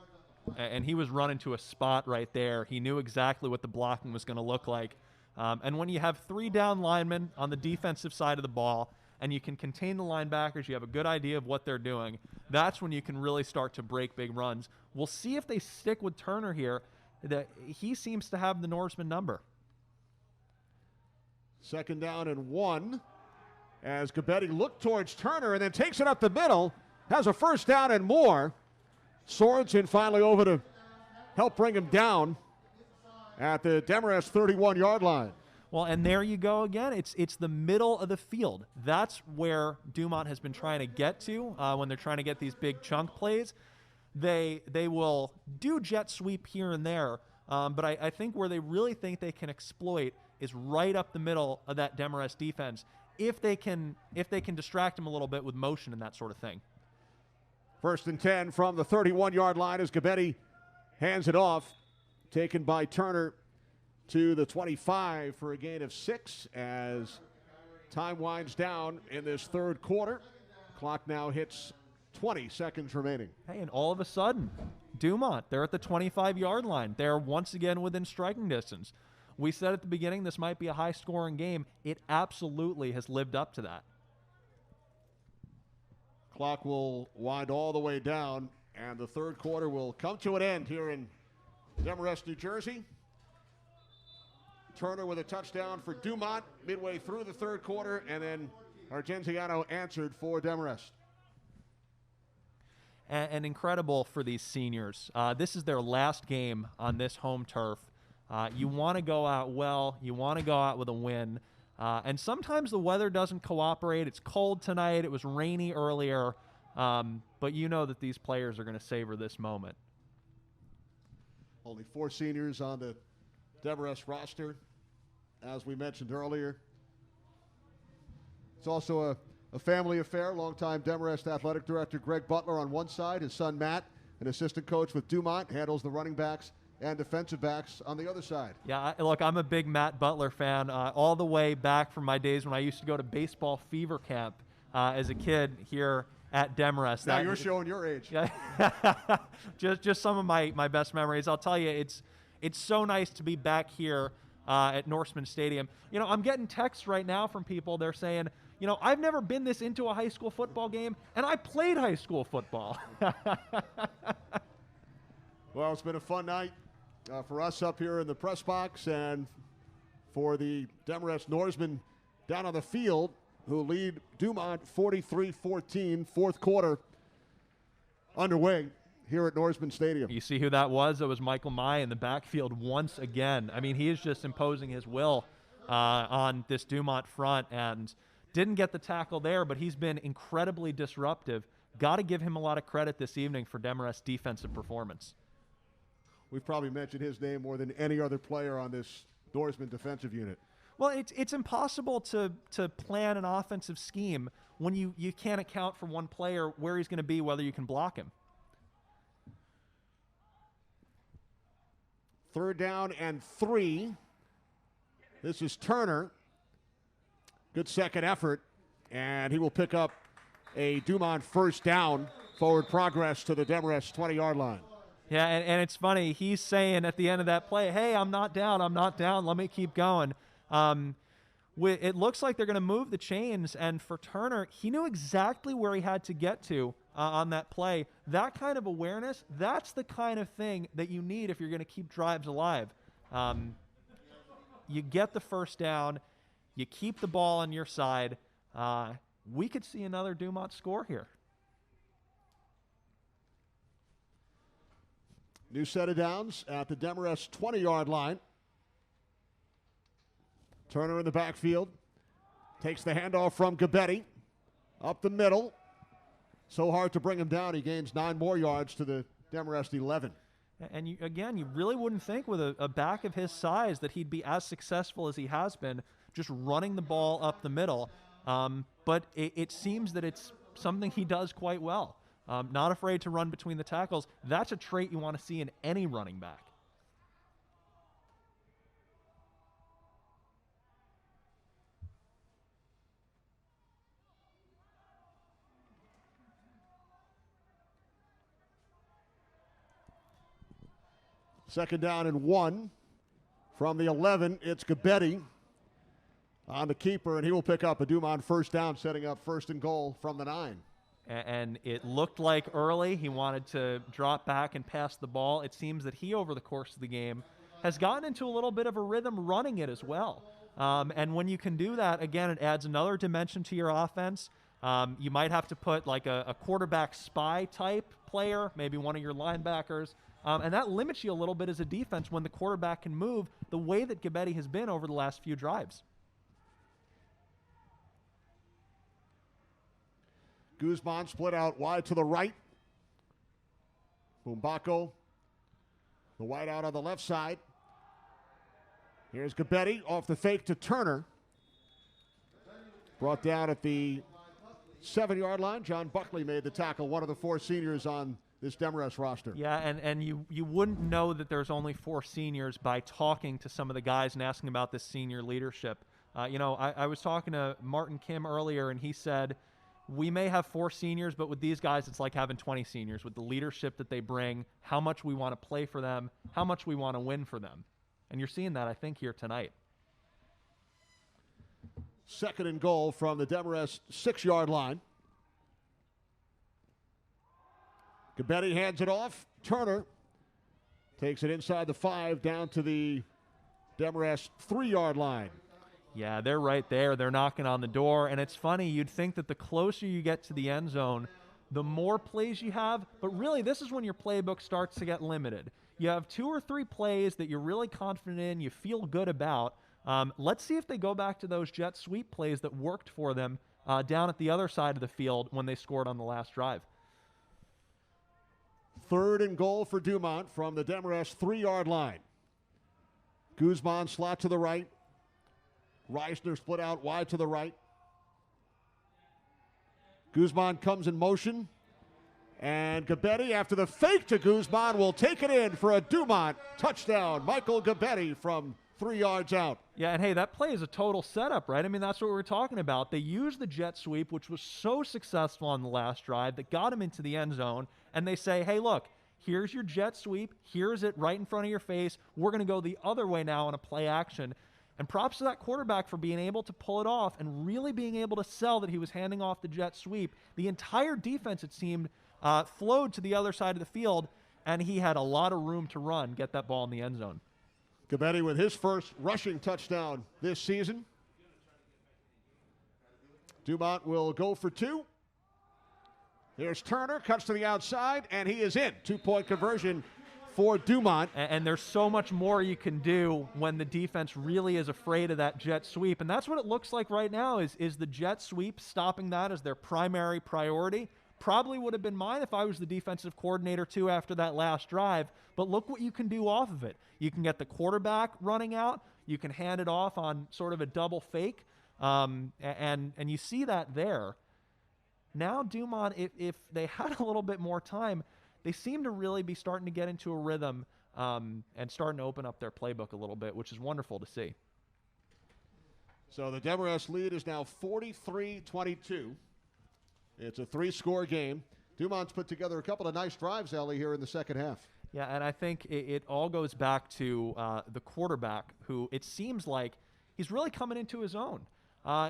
And he was running to a spot right there. He knew exactly what the blocking was going to look like. And when you have 3 down linemen on the defensive side of the ball and you can contain the linebackers, you have a good idea of what they're doing, that's when you can really start to break big runs. We'll see if they stick with Turner here. He seems to have the Norseman number. Second down and 1 as Gabetti looked towards Turner and then takes it up the middle, has a first down and more. Sorensen finally over to help bring him down at the Demarest 31-yard line. Well, and there you go again. It's the middle of the field. That's where Dumont has been trying to get to when they're trying to get these big chunk plays. They will do jet sweep here and there, but I think where they really think they can exploit is right up the middle of that Demarest defense if they can distract him a little bit with motion and that sort of thing. First and 10 from the 31-yard line as Gabetti hands it off. Taken by Turner to the 25 for a gain of 6 as time winds down in this third quarter. Clock now hits 20 seconds remaining. Hey, and all of a sudden, Dumont, they're at the 25-yard line. They're once again within striking distance. We said at the beginning this might be a high-scoring game. It absolutely has lived up to that. Clock will wind all the way down, and the third quarter will come to an end here in Demarest, New Jersey. Turner with a touchdown for Dumont midway through the third quarter, and then Argenziano answered for Demarest. And incredible for these seniors. This is their last game on this home turf. You want to go out well. You want to go out with a win. And sometimes the weather doesn't cooperate. It's cold tonight. It was rainy earlier. But you know that these players are going to savor this moment. Only 4 seniors on the Demarest roster, as we mentioned earlier. It's also a family affair. Longtime Demarest athletic director Greg Butler on one side. His son Matt, an assistant coach with Dumont, handles the running backs and defensive backs on the other side. Yeah, look, I'm a big Matt Butler fan, all the way back from my days when I used to go to baseball fever camp as a kid here at Demarest. Now you're showing your age. Yeah, just some of my best memories. I'll tell you, it's so nice to be back here at Norseman Stadium. You know, I'm getting texts right now from people. They're saying, you know, I've never been this into a high school football game, and I played high school football. Well, it's been a fun night for us up here in the press box, and for the Demarest Norsemen down on the field, who lead Dumont 43-14, fourth quarter underway here at Norseman Stadium. You see who that was? It was Michael Mai in the backfield once again. I mean, he is just imposing his will on this Dumont front, and didn't get the tackle there, but he's been incredibly disruptive. Got to give him a lot of credit this evening for Demarest's defensive performance. We've probably mentioned his name more than any other player on this Norseman defensive unit. Well, it's impossible to plan an offensive scheme when you can't account for one player, where he's going to be, whether you can block him. Third down and 3. This is Turner. Good second effort, and he will pick up a Dumont first down. Forward progress to the Demarest 20-yard line. Yeah, and it's funny. He's saying at the end of that play, hey, I'm not down. Let me keep going. It looks like they're going to move the chains, and for Turner, he knew exactly where he had to get to on that play. That kind of awareness, that's the kind of thing that you need if you're going to keep drives alive. You get the first down. You keep the ball on your side. We could see another Dumont score here. New set of downs at the Demarest 20-yard line. Turner in the backfield. Takes the handoff from Gabetti. Up the middle. So hard to bring him down. He gains 9 more yards to the Demarest 11. And you really wouldn't think with a back of his size that he'd be as successful as he has been just running the ball up the middle. But it seems that it's something he does quite well. Not afraid to run between the tackles. That's a trait you want to see in any running back. Second down and 1. From the 11, it's Gabetti on the keeper, and he will pick up a Dumont first down, setting up first and goal from the 9. And it looked like early he wanted to drop back and pass the ball. It seems that he, over the course of the game, has gotten into a little bit of a rhythm running it as well. And when you can do that, again, it adds another dimension to your offense. You might have to put like a quarterback spy type player, maybe one of your linebackers, and that limits you a little bit as a defense when the quarterback can move the way that Gabetti has been over the last few drives. Guzman split out wide to the right. Bumbako, the wide out on the left side. Here's Gabetti off the fake to Turner. Brought down at the 7-yard line. John Buckley made the tackle, one of the 4 seniors on this Demarest roster. Yeah, and you wouldn't know that there's only 4 seniors by talking to some of the guys and asking about this senior leadership. I was talking to Martin Kim earlier, and he said, we may have 4 seniors, but with these guys, it's like having 20 seniors with the leadership that they bring, how much we want to play for them, how much we want to win for them. And you're seeing that, I think, here tonight. 2nd and goal from the Demarest 6-yard line. Gabetti hands it off. Turner takes it inside the 5 down to the Demarest 3-yard line. Yeah, they're right there. They're knocking on the door. And it's funny, you'd think that the closer you get to the end zone, the more plays you have. But really, this is when your playbook starts to get limited. You have 2 or 3 plays that you're really confident in, you feel good about. Let's see if they go back to those jet sweep plays that worked for them down at the other side of the field when they scored on the last drive. 3rd and goal for Dumont from the Demarest 3-yard line. Guzman slot to the right. Reisner split out wide to the right. Guzman comes in motion. And Gabetti, after the fake to Guzman, will take it in for a Dumont touchdown. Michael Gabetti from 3 yards out. Yeah, and hey, that play is a total setup, right? I mean, that's what we were talking about. They used the jet sweep, which was so successful on the last drive that got him into the end zone, and they say, hey, look, here's your jet sweep. Here's it right in front of your face. We're going to go the other way now on a play action. And props to that quarterback for being able to pull it off and really being able to sell that he was handing off the jet sweep. The entire defense, it seemed, flowed to the other side of the field, and he had a lot of room to run, get that ball in the end zone. Gabetti with his first rushing touchdown this season. Dumont will go for 2. Here's Turner, cuts to the outside, and he is in. 2-point conversion for Dumont. And there's so much more you can do when the defense really is afraid of that jet sweep. And that's what it looks like right now is the jet sweep, stopping that as their primary priority. Probably would have been mine if I was the defensive coordinator too after that last drive. But look what you can do off of it. You can get the quarterback running out. You can hand it off on sort of a double fake. And you see that there. Now Dumont, if they had a little bit more time, they seem to really be starting to get into a rhythm and starting to open up their playbook a little bit, which is wonderful to see. So the Demarest lead is now 43-22. It's a 3-score game. Dumont's put together a couple of nice drives, Ellie, here in the second half. Yeah, and I think it all goes back to the quarterback, who it seems like he's really coming into his own.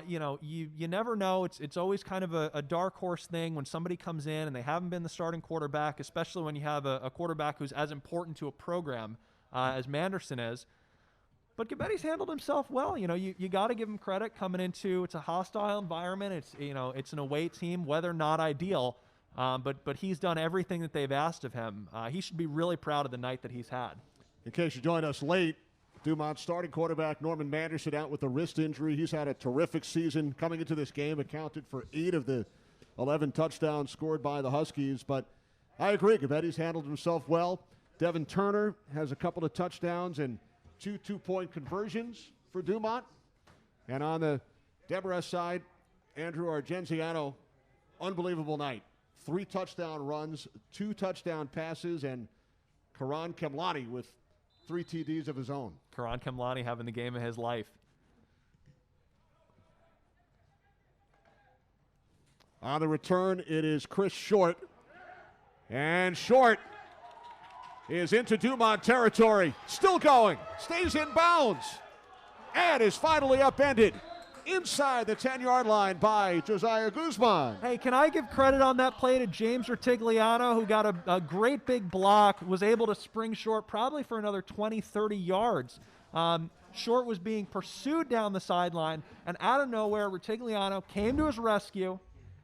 You never know. It's always kind of a dark horse thing when somebody comes in and they haven't been the starting quarterback, especially when you have a quarterback who's as important to a program as Manderson is. But Gabetti's handled himself well. You got to give him credit coming into. It's a hostile environment. It's an away team, weather not ideal. But he's done everything that they've asked of him. He should be really proud of the night that he's had. In case you joined us late, Dumont's starting quarterback Norman Manderson out with a wrist injury. He's had a terrific season coming into this game. Accounted for 8 of the 11 touchdowns scored by the Huskies. But I agree, Gabetti's handled himself well. Devin Turner has a couple of touchdowns and 2 2-point conversions for Dumont. And on the Demarest side, Andrew Argenziano, unbelievable night. 3 touchdown runs, 2 touchdown passes, and Karan Kemlani with 3 TDs of his own. Karan Kemlani having the game of his life. On the return, it is Chris Short. And Short is into Dumont territory. Still going. Stays in bounds. And is finally upended inside the 10-yard line by Josiah Guzman. Hey, can I give credit on that play to James Retigliano, who got a great big block, was able to spring Short probably for another 20, 30 yards. Short was being pursued down the sideline, and out of nowhere, Retigliano came to his rescue,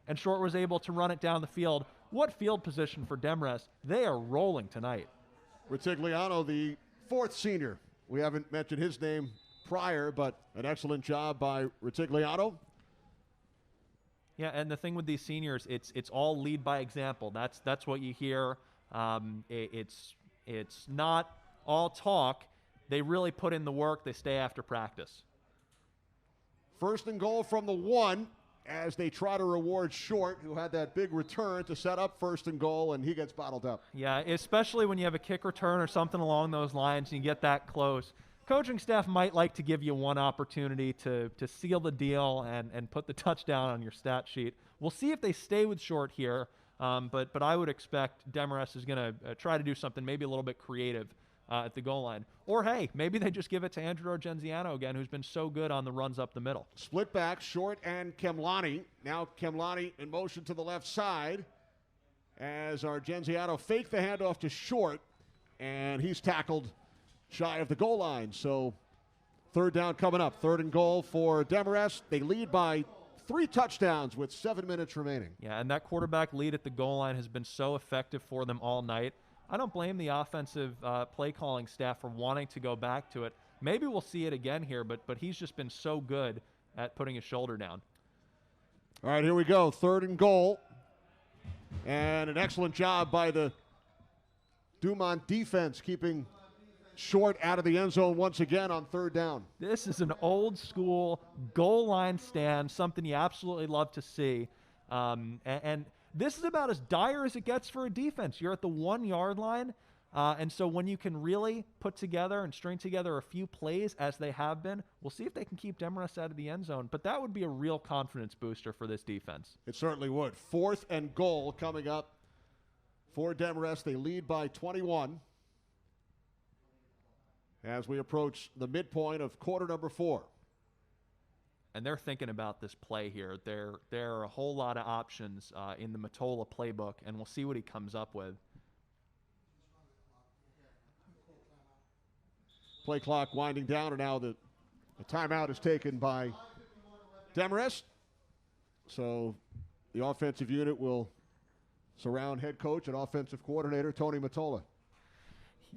and Short was able to run it down the field. What field position for Demarest. They are rolling tonight. Retigliano, the 4th senior. We haven't mentioned his name prior, but an excellent job by Retigliano. Yeah, and the thing with these seniors, it's all lead by example. That's what you hear. It's not all talk. They really put in the work. They stay after practice. 1st and goal from the 1 as they try to reward Short, who had that big return to set up 1st and goal, and he gets bottled up. Yeah, especially when you have a kick return or something along those lines and you get that close. Coaching staff might like to give you one opportunity to seal the deal and put the touchdown on your stat sheet. We'll see if they stay with short here, but I would expect Demarest is going to try to do something maybe a little bit creative at the goal line. Or, hey, maybe they just give it to Andrew Argenziano again, who's been so good on the runs up the middle. Split back, Short and Kemlani. Now Kemlani in motion to the left side as Argenziano faked the handoff to Short, and he's tackled shy of the goal line. So third down coming up. 3rd and goal for Demarest. They lead by 3 touchdowns with 7 minutes remaining. Yeah, and that quarterback lead at the goal line has been so effective for them all night. I don't blame the offensive play calling staff for wanting to go back to it. Maybe we'll see it again here, but he's just been so good at putting his shoulder down. All right, here we go. 3rd and goal. And an excellent job by the Dumont defense keeping Short out of the end zone once again on 3rd down. This is an old school goal line stand, something you absolutely love to see. And this is about as dire as it gets for a defense. You're at the 1-yard line, and so when you can really put together and string together a few plays as they have been, we'll see if they can keep Demarest out of the end zone. But that would be a real confidence booster for this defense. It certainly would. 4th and goal coming up for Demarest. They lead by 21 as we approach the midpoint of quarter number 4. And they're thinking about this play here. There are a whole lot of options in the Mottola playbook, and we'll see what he comes up with. Play clock winding down, and now the timeout is taken by Demarest. So the offensive unit will surround head coach and offensive coordinator Tony Mottola.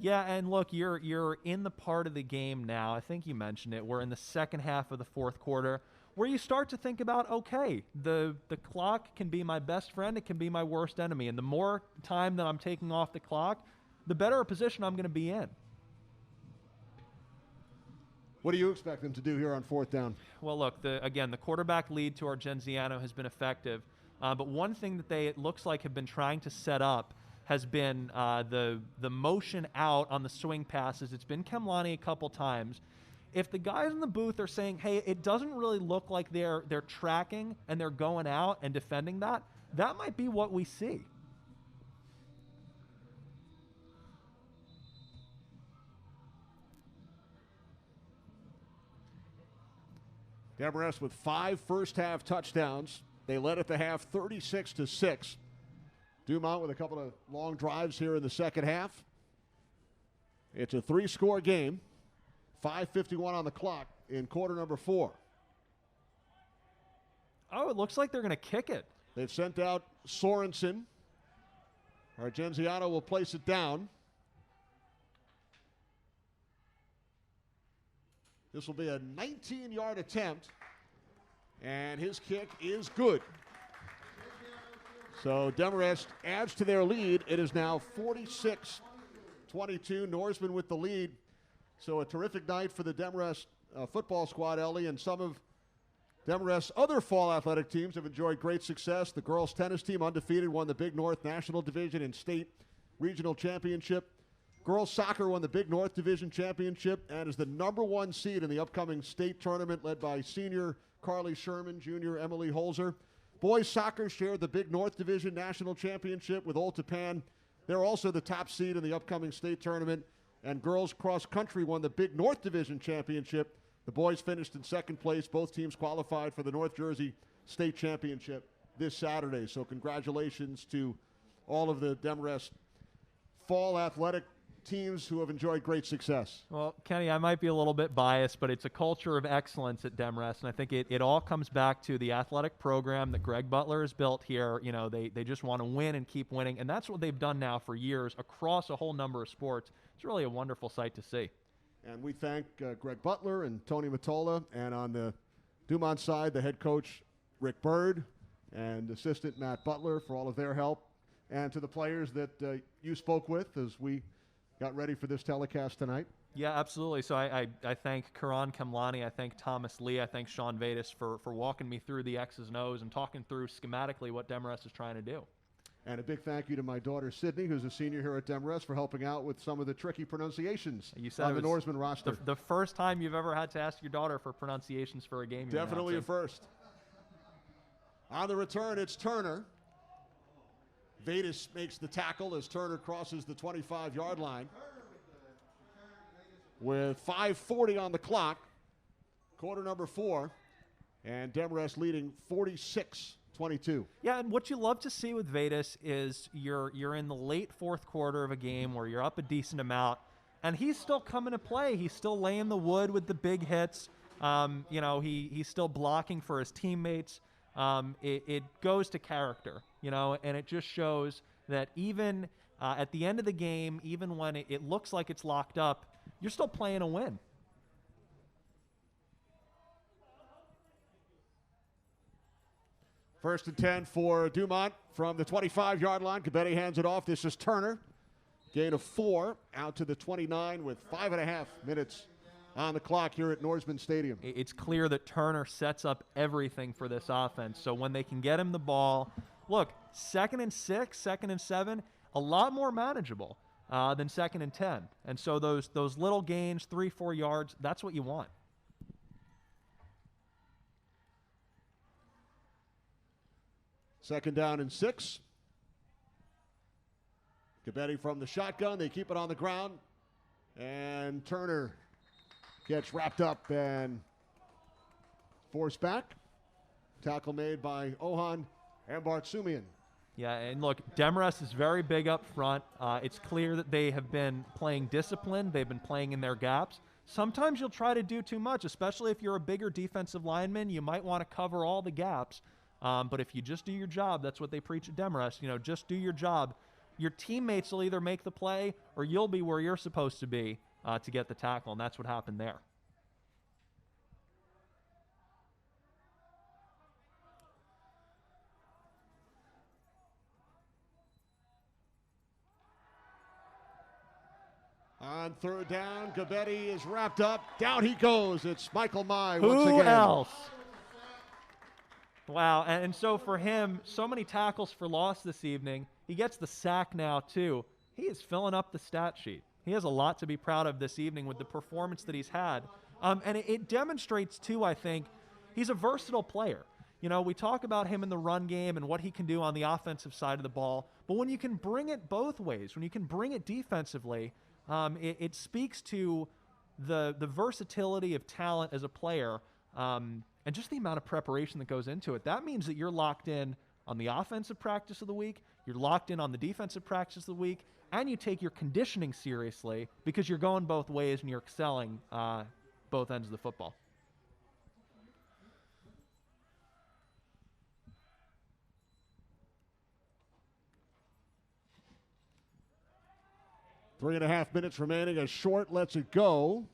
Yeah, and look, you're in the part of the game now. I think you mentioned it. We're in the second half of the 4th quarter where you start to think about, okay, the clock can be my best friend. It can be my worst enemy. And the more time that I'm taking off the clock, the better a position I'm going to be in. What do you expect them to do here on 4th down? Well, look, again, the quarterback lead to Argenziano has been effective. But one thing that it looks like have been trying to set up has been the motion out on the swing passes. It's been Kemlani a couple times. If the guys in the booth are saying, hey, it doesn't really look like they're tracking and they're going out and defending that might be what we see. Demarest with 5 first-half touchdowns. They led at the half 36-6. Dumont with a couple of long drives here in the second half. It's a 3-score game. 5:51 on the clock in quarter number 4. Oh, it looks like they're going to kick it. They've sent out Sorensen. Argenziano will place it down. This will be a 19-yard attempt, and his kick is good. So Demarest adds to their lead. It is now 46-22. Norsman with the lead. So a terrific night for the Demarest football squad, Ellie, and some of Demarest's other fall athletic teams have enjoyed great success. The girls tennis team, undefeated, won the Big North National Division and State Regional Championship. Girls soccer won the Big North Division Championship and is the #1 seed in the upcoming state tournament led by senior Carly Sherman, junior Emily Holzer. Boys soccer shared the Big North Division National Championship with Old Tapan. They're also the top seed in the upcoming state tournament. And girls cross country won the Big North Division Championship. The boys finished in 2nd place. Both teams qualified for the North Jersey State Championship this Saturday. So congratulations to all of the Demarest fall athletic teams who have enjoyed great success. Well, Kenny, I might be a little bit biased, but it's a culture of excellence at Demarest, and I think it all comes back to the athletic program that Greg Butler has built here. You know, they just want to win and keep winning, and that's what they've done now for years across a whole number of sports. It's really a wonderful sight to see. And we thank Greg Butler and Tony Mottola, and on the Dumont side, the head coach Rick Bird and assistant Matt Butler for all of their help, and to the players that you spoke with as we got ready for this telecast tonight. Yeah, absolutely. So I thank Karan Kemlani, I thank Thomas Lee, I thank Sean Vadis for walking me through the X's and O's and talking through schematically what Demarest is trying to do. And a big thank you to my daughter, Sydney, who's a senior here at Demarest, for helping out with some of the tricky pronunciations on the Norsman roster. The first time you've ever had to ask your daughter for pronunciations for a game. Definitely a first. On the return, it's Turner. Vedas makes the tackle as Turner crosses the 25-yard line. With 5:40 on the clock, quarter number 4, and Demarest leading 46-22. Yeah, and what you love to see with Vedas is you're in the late fourth quarter of a game where you're up a decent amount, and he's still coming to play. He's still laying the wood with the big hits. He's still blocking for his teammates. It goes to character, and it just shows that even at the end of the game, even when it looks like it's locked up, you're still playing a win. First and 10 for Dumont from the 25-yard line. Gabetti hands it off. This is Turner. Gain of 4 out to the 29 with 5.5 minutes on the clock here at Norseman Stadium. It's clear that Turner sets up everything for this offense. So when they can get him the ball, look, 2nd and 6, 2nd and 7, a lot more manageable than 2nd and 10. And so those little gains, 3-4 yards, that's what you want. Second down and 6. Gabetti from the shotgun. They keep it on the ground. And Turner gets wrapped up and forced back. Tackle made by Ohan and Bartsumian. Yeah, and look, Demarest is very big up front. It's clear that they have been playing disciplined. They've been playing in their gaps. Sometimes you'll try to do too much, especially if you're a bigger defensive lineman. You might want to cover all the gaps. But if you just do your job, that's what they preach at Demarest. Just do your job. Your teammates will either make the play or you'll be where you're supposed to be to get the tackle, and that's what happened there. On third down, Gabetti is wrapped up. Down he goes. It's Michael Mai once again. Who else? Wow, and so for him, so many tackles for loss this evening. He gets the sack now, too. He is filling up the stat sheet. He has a lot to be proud of this evening with the performance that he's had. And it demonstrates, too, I think, he's a versatile player. We talk about him in the run game and what he can do on the offensive side of the ball. But when you can bring it both ways, when you can bring it defensively, it speaks to the versatility of talent as a player and just the amount of preparation that goes into it. That means that you're locked in on the offensive practice of the week, you're locked in on the defensive practice of the week, and you take your conditioning seriously because you're going both ways and you're excelling both ends of the football. Three and a half minutes remaining as Short lets it go.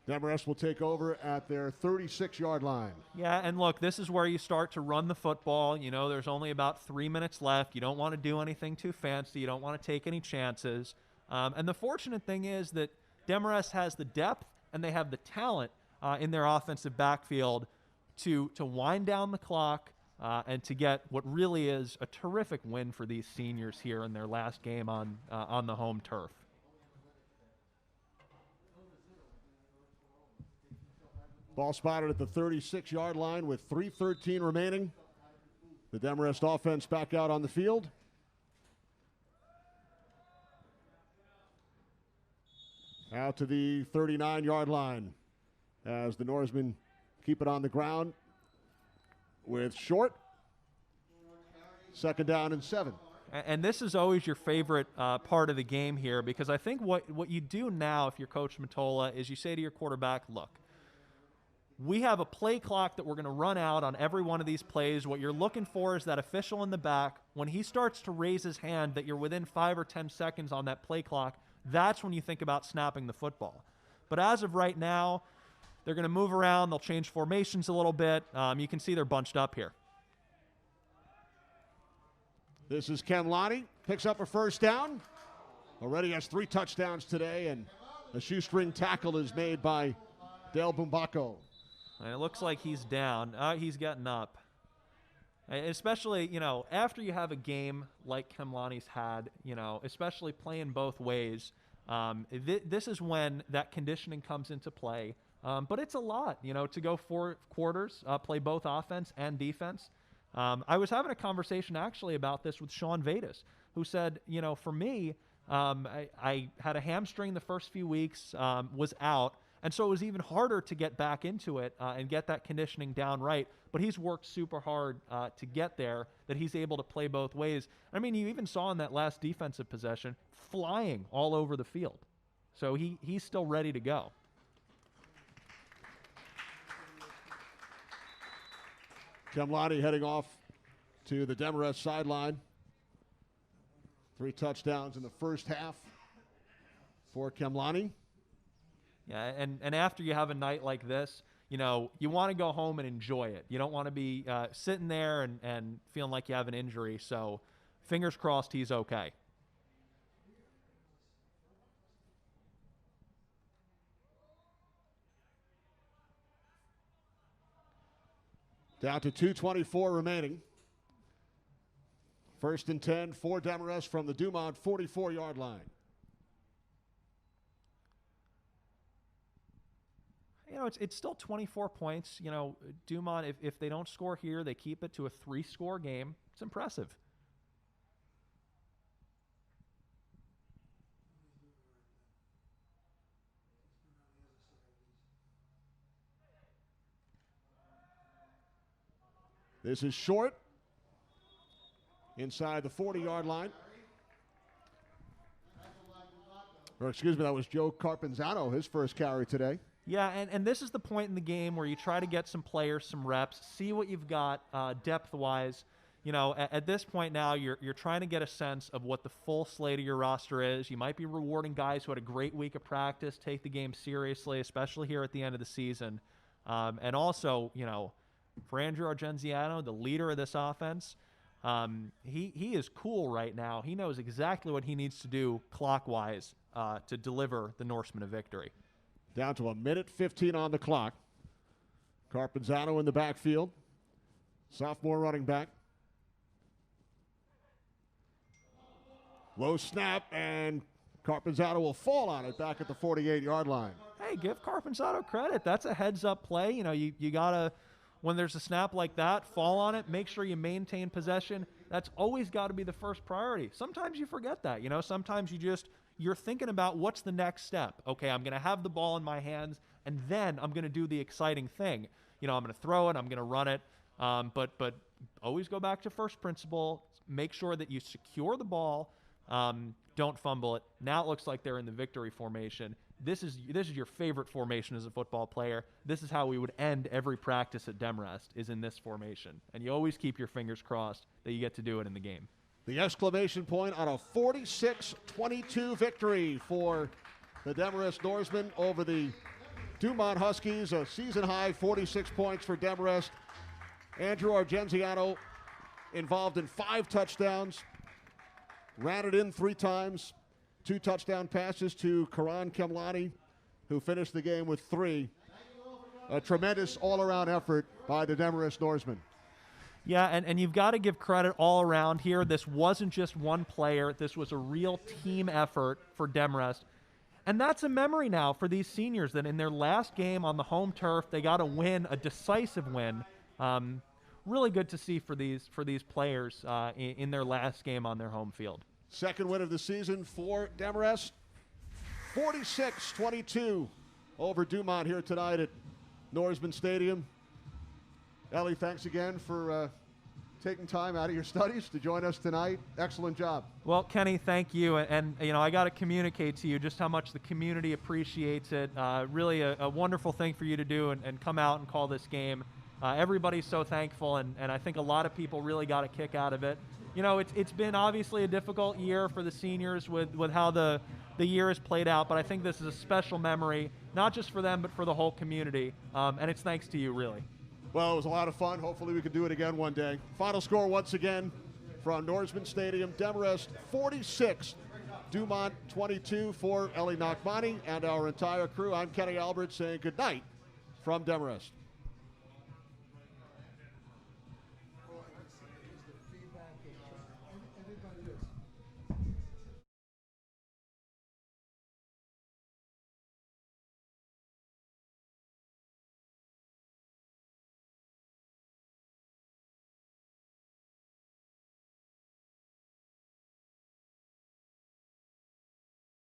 Demarest will take over at their 36-yard line. Yeah, and look, this is where you start to run the football. There's only about 3 minutes left. You don't want to do anything too fancy. You don't want to take any chances. And the fortunate thing is that Demarest has the depth and they have the talent in their offensive backfield to wind down the clock and to get what really is a terrific win for these seniors here in their last game on the home turf. Ball spotted at the 36-yard line with 3:13 remaining. The Demarest offense back out on the field. Out to the 39-yard line as the Norsemen keep it on the ground with Short. Second down and 7. And this is always your favorite part of the game here, because I think what you do now if you're Coach Matola is you say to your quarterback, look, we have a play clock that we're going to run out on every one of these plays. What you're looking for is that official in the back. When he starts to raise his hand that you're within 5 or 10 seconds on that play clock, that's when you think about snapping the football. But as of right now, they're going to move around. They'll change formations a little bit. You can see they're bunched up here. This is Kemlani. Picks up a first down. Already has 3 touchdowns today, and a shoestring tackle is made by Dale Bumbacco. And it looks like he's down. He's getting up. Especially, after you have a game like Kemlani's had, especially playing both ways, this is when that conditioning comes into play. But it's a lot, to go 4 quarters, play both offense and defense. I was having a conversation actually about this with Sean Vadas, who said, for me, I had a hamstring the first few weeks, was out, and so it was even harder to get back into it and get that conditioning down right. But he's worked super hard to get there, that he's able to play both ways. I mean, you even saw in that last defensive possession, flying all over the field. So he's still ready to go. Kemlani heading off to the Demarest sideline. 3 touchdowns in the first half for Kemlani. Yeah, and after you have a night like this, you want to go home and enjoy it. You don't want to be sitting there and feeling like you have an injury. So fingers crossed he's okay. Down to 2:24 remaining. 1st and 10 for Demarest from the Dumont 44-yard line. It's still 24 points. Dumont, if they don't score here, they keep it to a 3-score game. It's impressive. This is short. Inside the 40-yard line. Or excuse me, that was Joe Carpenzano, his first carry today. Yeah, and this is the point in the game where you try to get some players, some reps, see what you've got depth-wise. At this point now, you're trying to get a sense of what the full slate of your roster is. You might be rewarding guys who had a great week of practice, take the game seriously, especially here at the end of the season. And also, for Andrew Argenziano, the leader of this offense, he is cool right now. He knows exactly what he needs to do clockwise to deliver the Norsemen a victory. Down to 1:15 on the clock. Carpenzano in the backfield. Sophomore running back. Low snap, and Carpenzano will fall on it back at the 48-yard line. Hey, give Carpenzano credit. That's a heads-up play. You got to, when there's a snap like that, fall on it, make sure you maintain possession. That's always got to be the first priority. Sometimes you forget that. Sometimes you're thinking about what's the next step. Okay, I'm going to have the ball in my hands, and then I'm going to do the exciting thing. I'm going to throw it, I'm going to run it. But always go back to first principle. Make sure that you secure the ball. Don't fumble it. Now it looks like they're in the victory formation. This is your favorite formation as a football player. This is how we would end every practice at Demarest, is in this formation. And you always keep your fingers crossed that you get to do it in the game. The exclamation point on a 46-22 victory for the Demarest Norsemen over the Dumont Huskies. A season-high 46 points for Demarest. Andrew Argenziano involved in 5 touchdowns. Ran it in 3 times. 2 touchdown passes to Karan Kemlani, who finished the game with 3. A tremendous all-around effort by the Demarest Norsemen. Yeah, and you've got to give credit all around here. This wasn't just one player. This was a real team effort for Demarest. And that's a memory now for these seniors, that in their last game on the home turf, they got a win, a decisive win. Really good to see for these players in their last game on their home field. Second win of the season for Demarest. 46-22 over Dumont here tonight at Norseman Stadium. Ellie, thanks again for taking time out of your studies to join us tonight. Excellent job. Well, Kenny, thank you. And I got to communicate to you just how much the community appreciates it. Really a wonderful thing for you to do and come out and call this game. Everybody's so thankful, and I think a lot of people really got a kick out of it. It's been obviously a difficult year for the seniors with how the year has played out, but I think this is a special memory, not just for them, but for the whole community. And it's thanks to you, really. Well, it was a lot of fun. Hopefully we can do it again one day. Final score once again from Norseman Stadium. Demarest 46, Dumont 22 for Ellie Nachmani and our entire crew. I'm Kenny Albert saying good night from Demarest. Everybody is